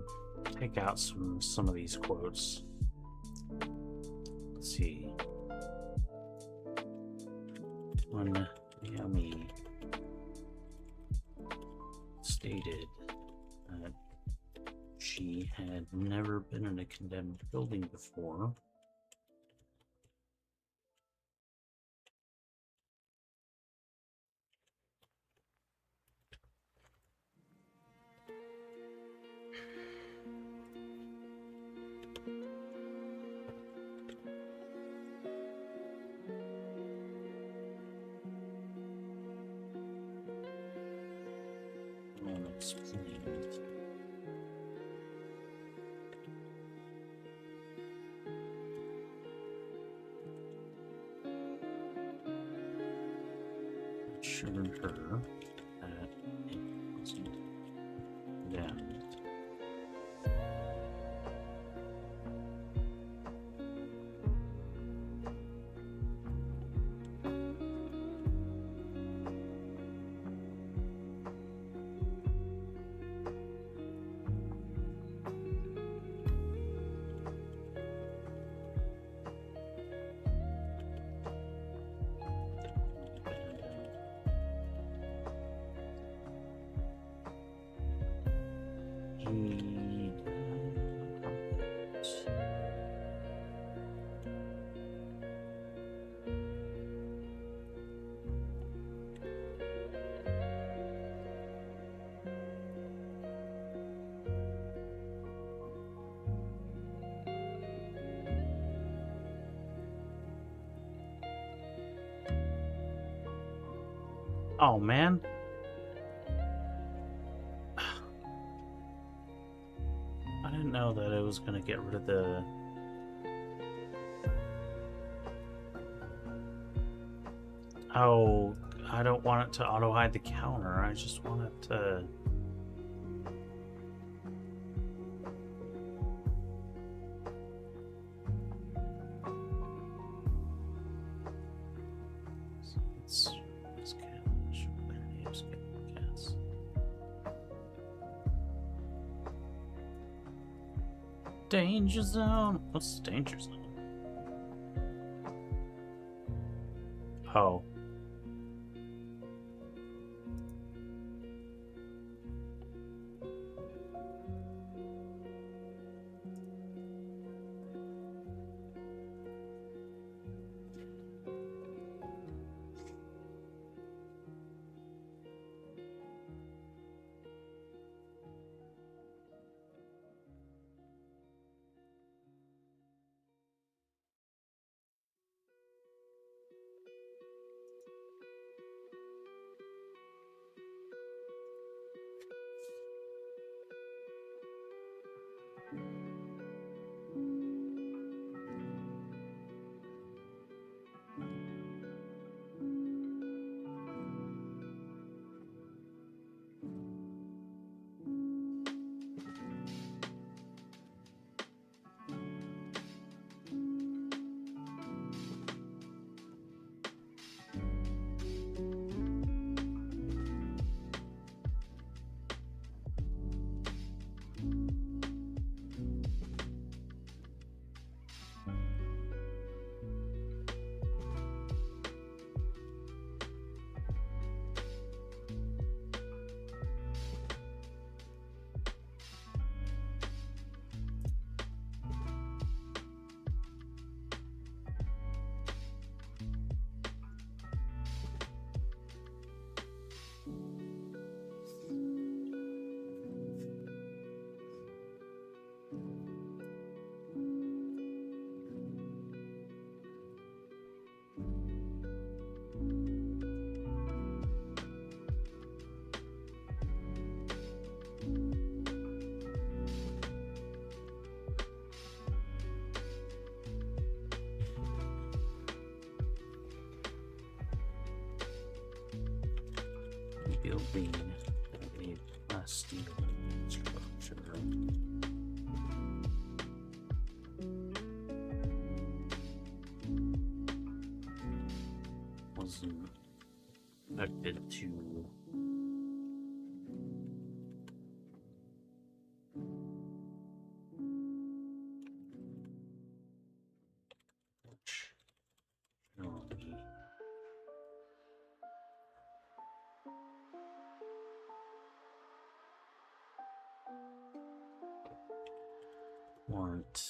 take out some of these quotes. Let's see. When Yami stated that she had never been in a condemned building before. Explained. Assured her that it wasn't condemned. Oh man. I didn't know that it was gonna get rid of the Oh, I don't want it to auto hide the counter. I just want it to Danger zone. What's the danger zone? Oh. Building a plastic structure. Wasn't expected to weren't.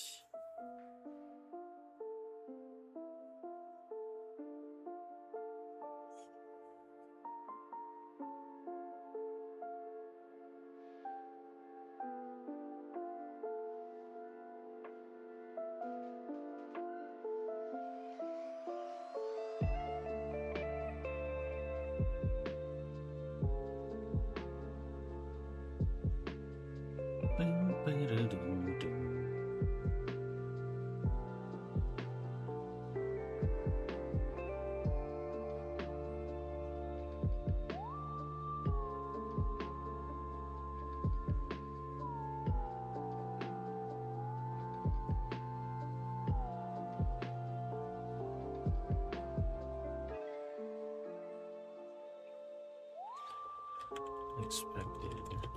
Expected to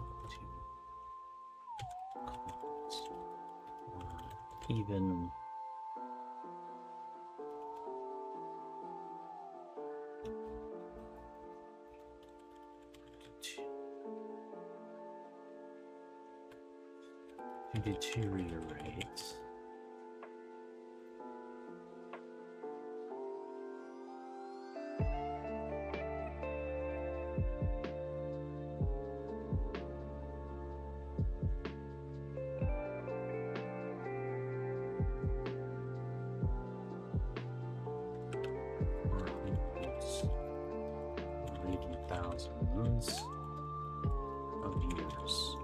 cause even to deteriorate. Thousands of years.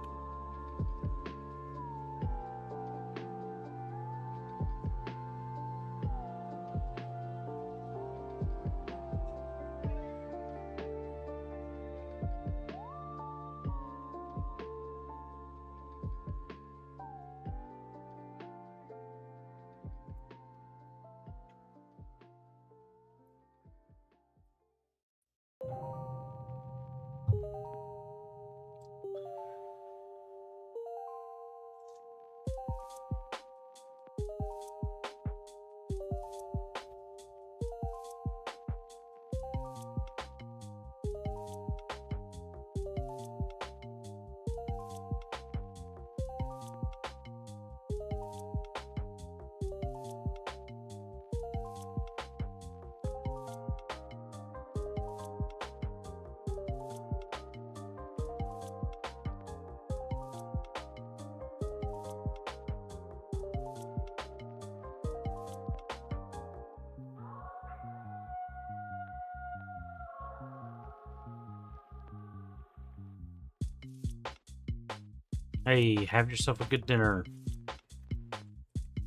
Hey, have yourself a good dinner.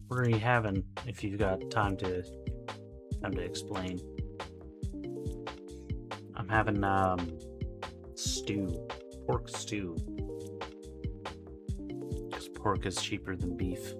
What are you having? If you've got time to explain. I'm having stew, pork stew. Because pork is cheaper than beef.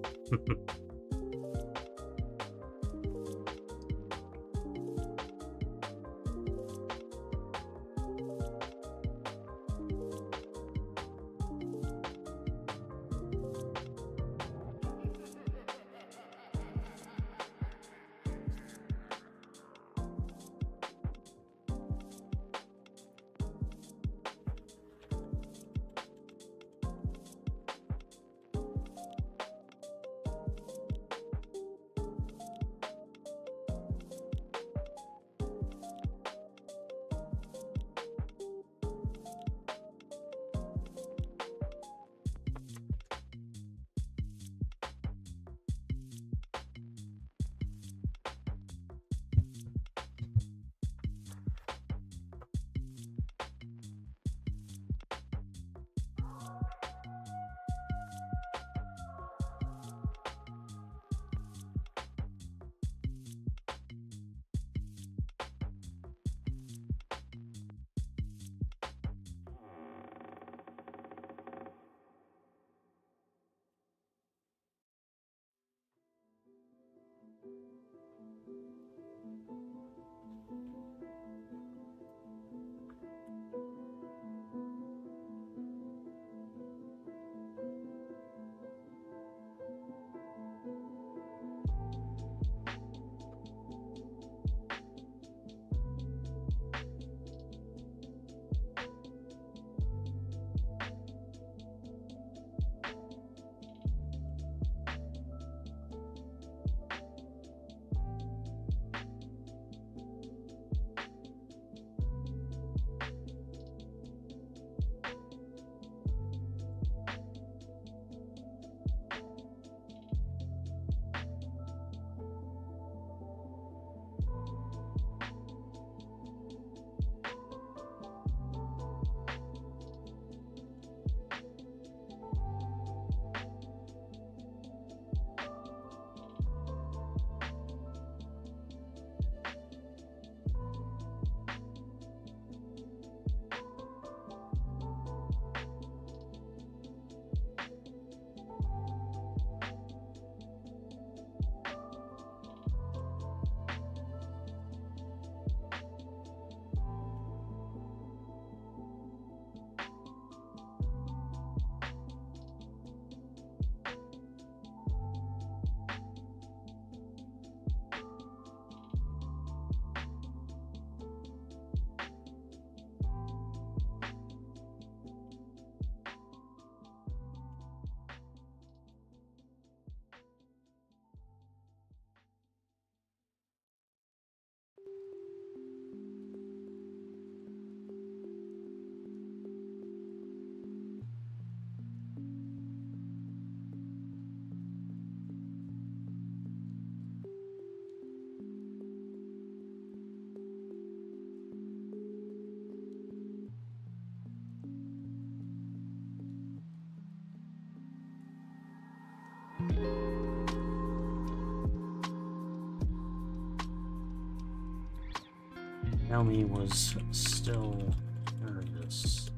Naomi was still nervous,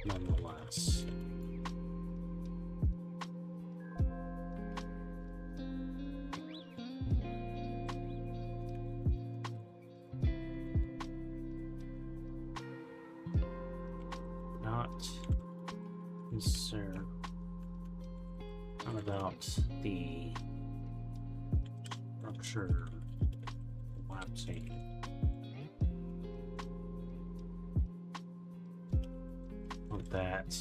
nonetheless. Not concerned. Not about the structure collapsing. Of that.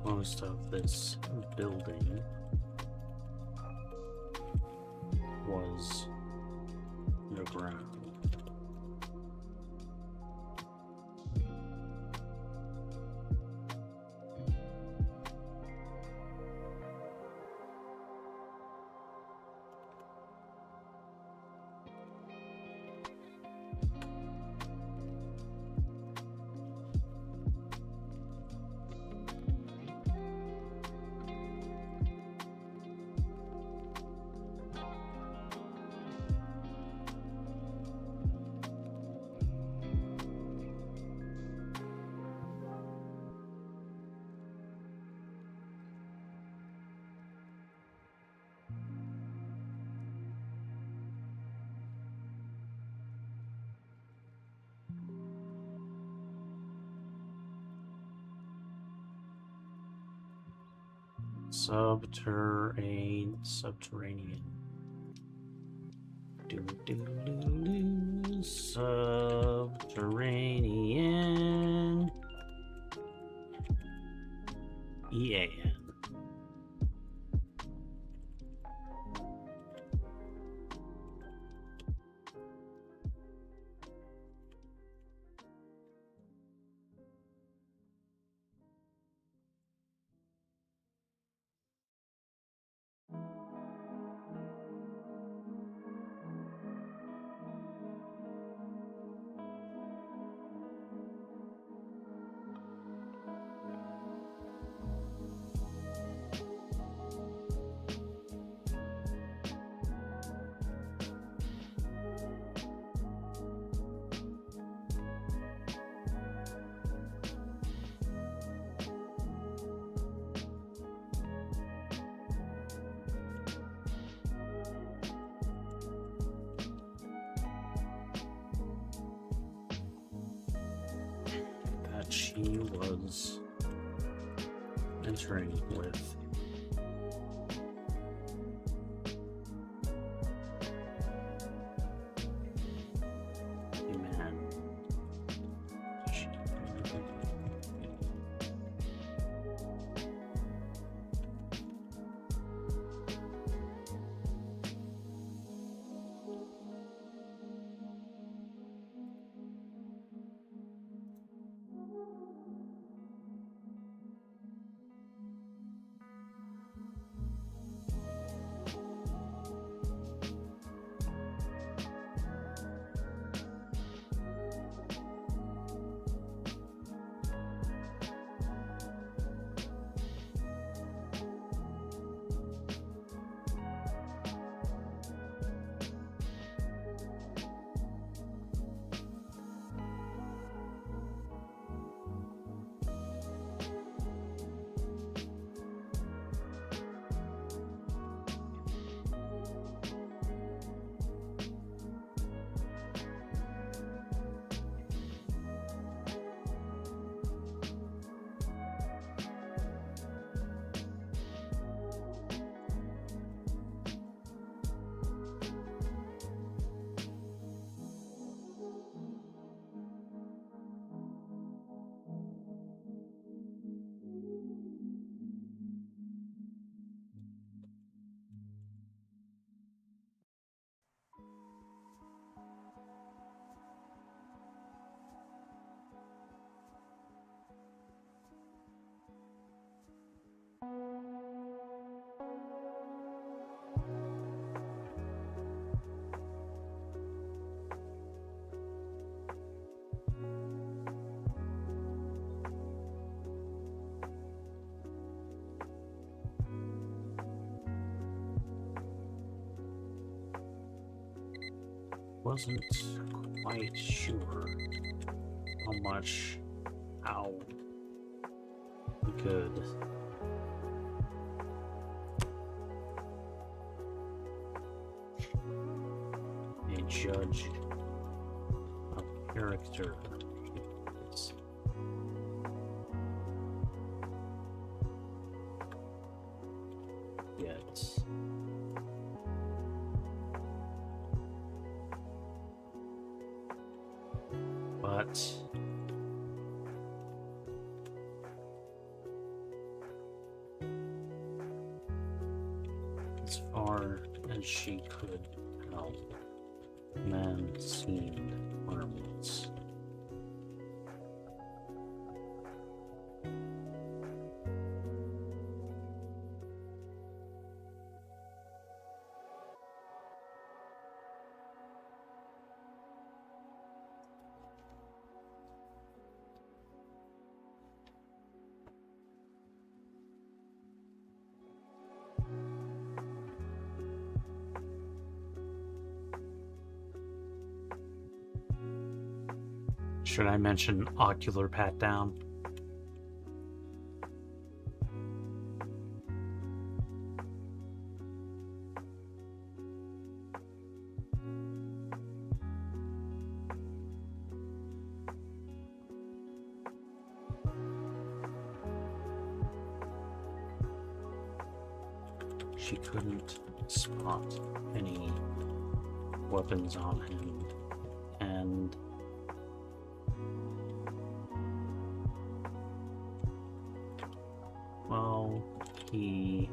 Most of this building was underground. Subterranean. Subterranean. EAN. She was entering with a man. wasn't quite sure how we could a judge of character is. Yet. But as far as she could tell, man seemed harmless. Should I mention ocular pat down? She couldn't spot any weapons on him, and well, he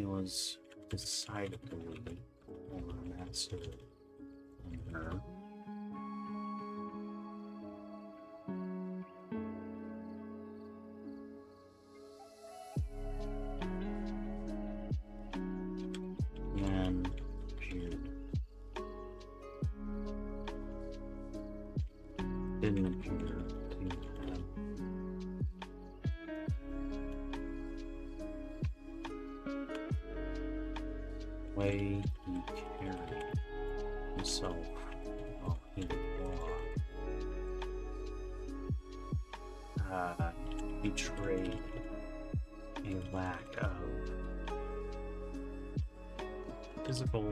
was decidedly more massive than her. Man appeared. Didn't appear to have way he carried himself while he walked betrayed a lack of physical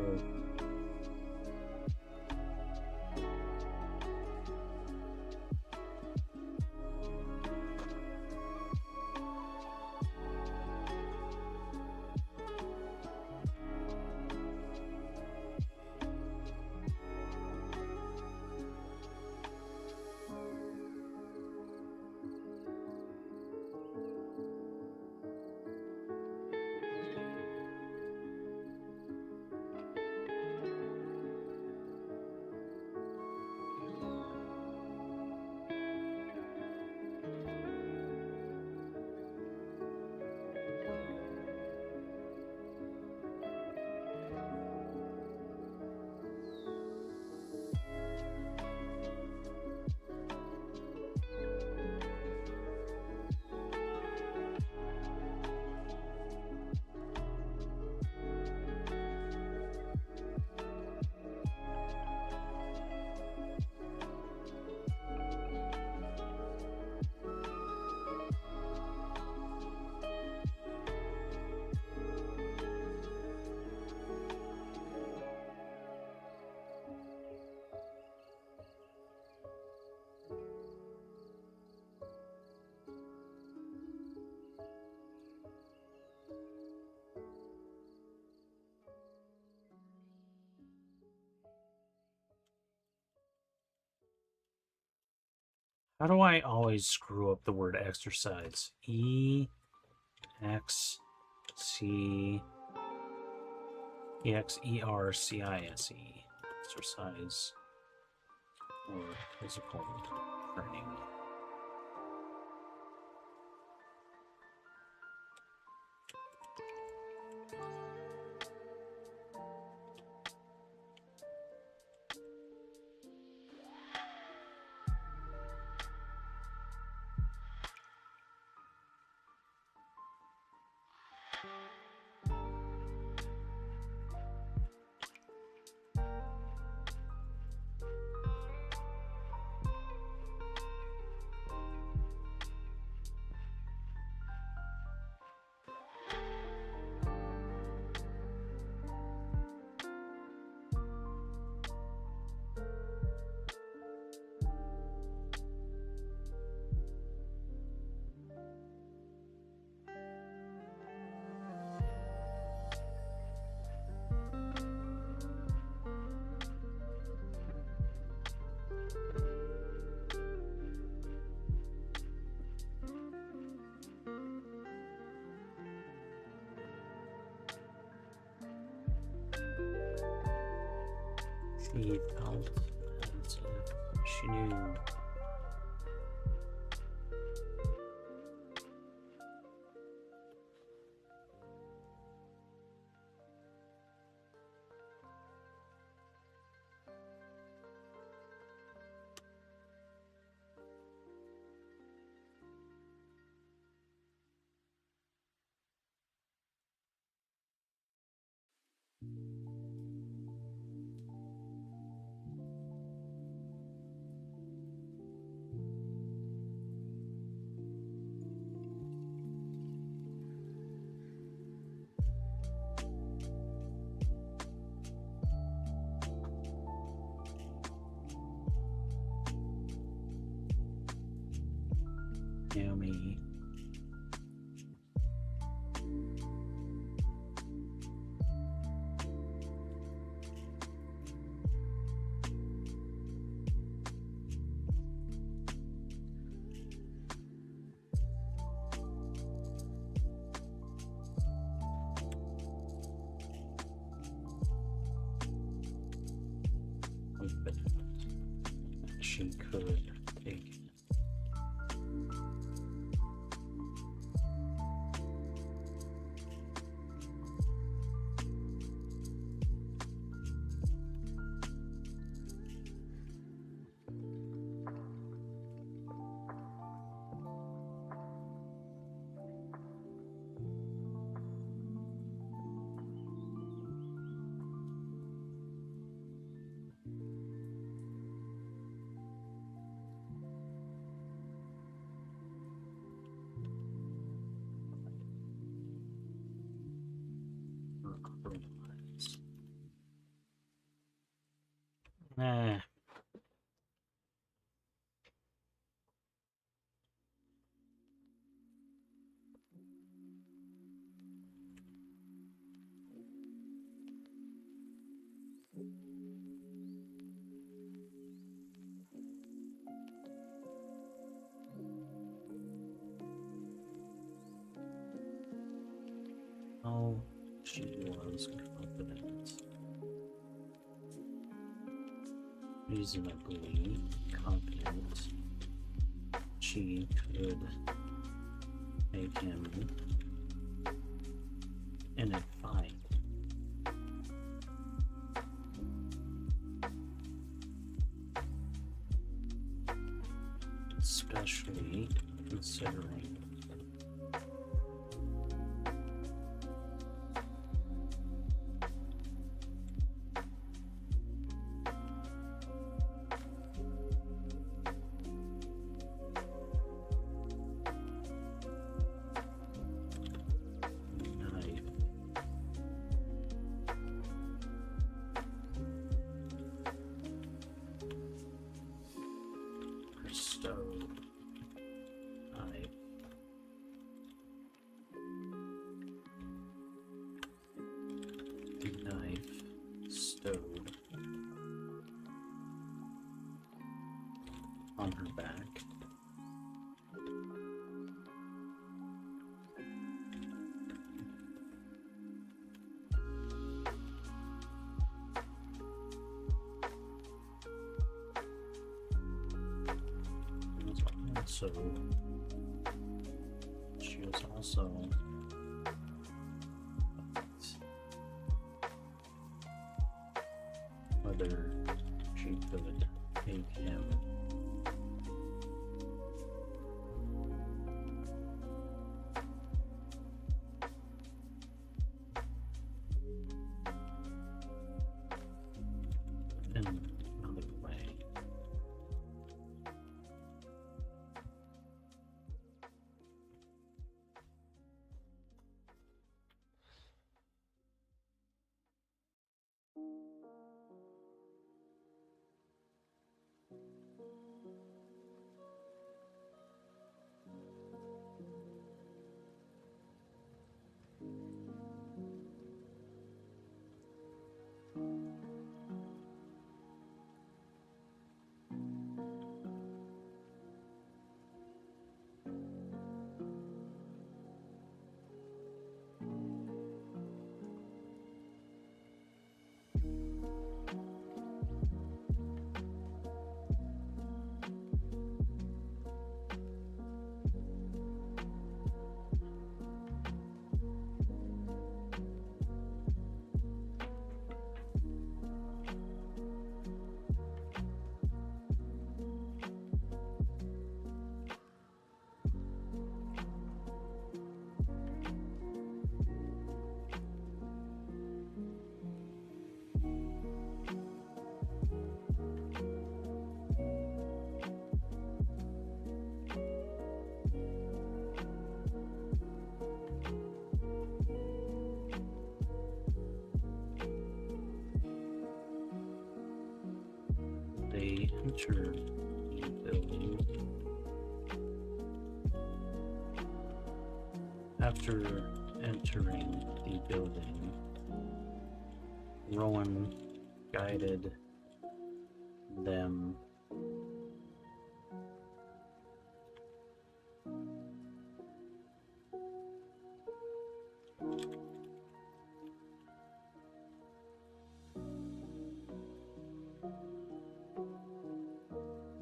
How do I always screw up the word exercise? E X C EXERCISE. Exercise or physical training. She felt as if she knew. Naomi. She could take it. Nah. Oh, she was confident. Reasonably confident she could make him in a fight. Especially considering stove. I So she was also whether she could take him. In another way. They entered the building. After entering the building, Rowan guided them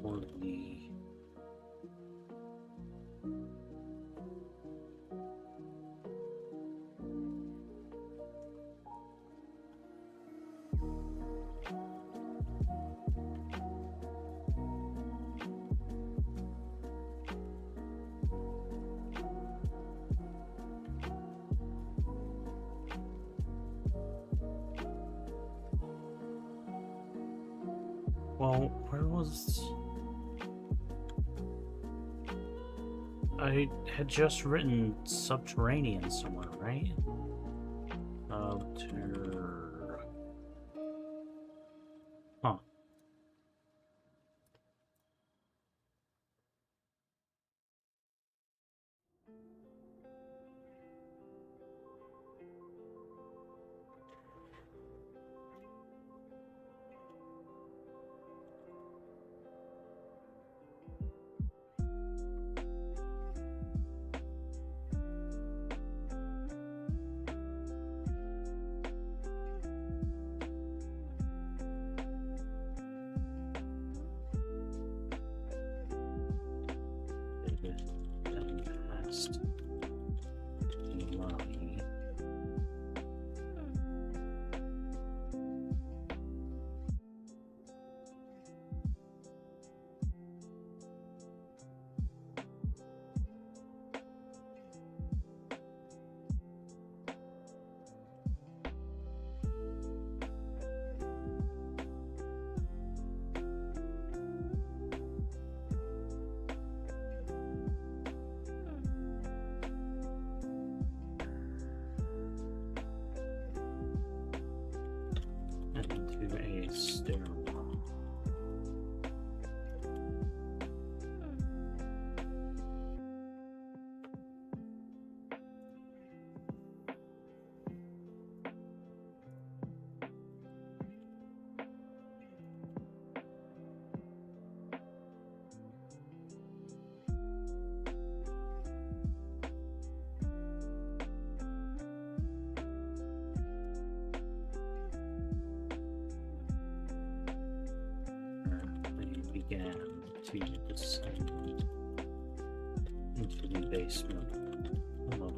for the well, where was I had just written subterranean somewhere, right? Huh. And past the lobby. into the basement. Oh.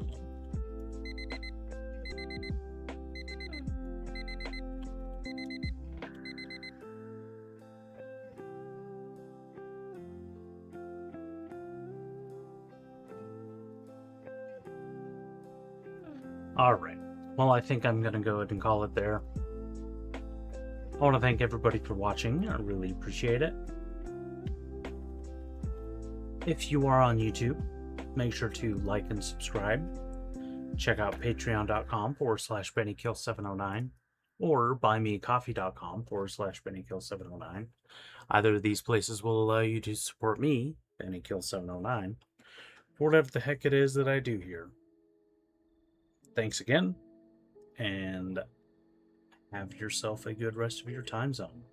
Alright, well, I think I'm going to go ahead and call it there. I want to thank everybody for watching. I really appreciate it. If you are on YouTube, make sure to like and subscribe. Check out patreon.com/BennyKill709 or buymeacoffee.com/BennyKill709. Either of these places will allow you to support me, BennyKill709, for whatever the heck it is that I do here. Thanks again, and have yourself a good rest of your time zone.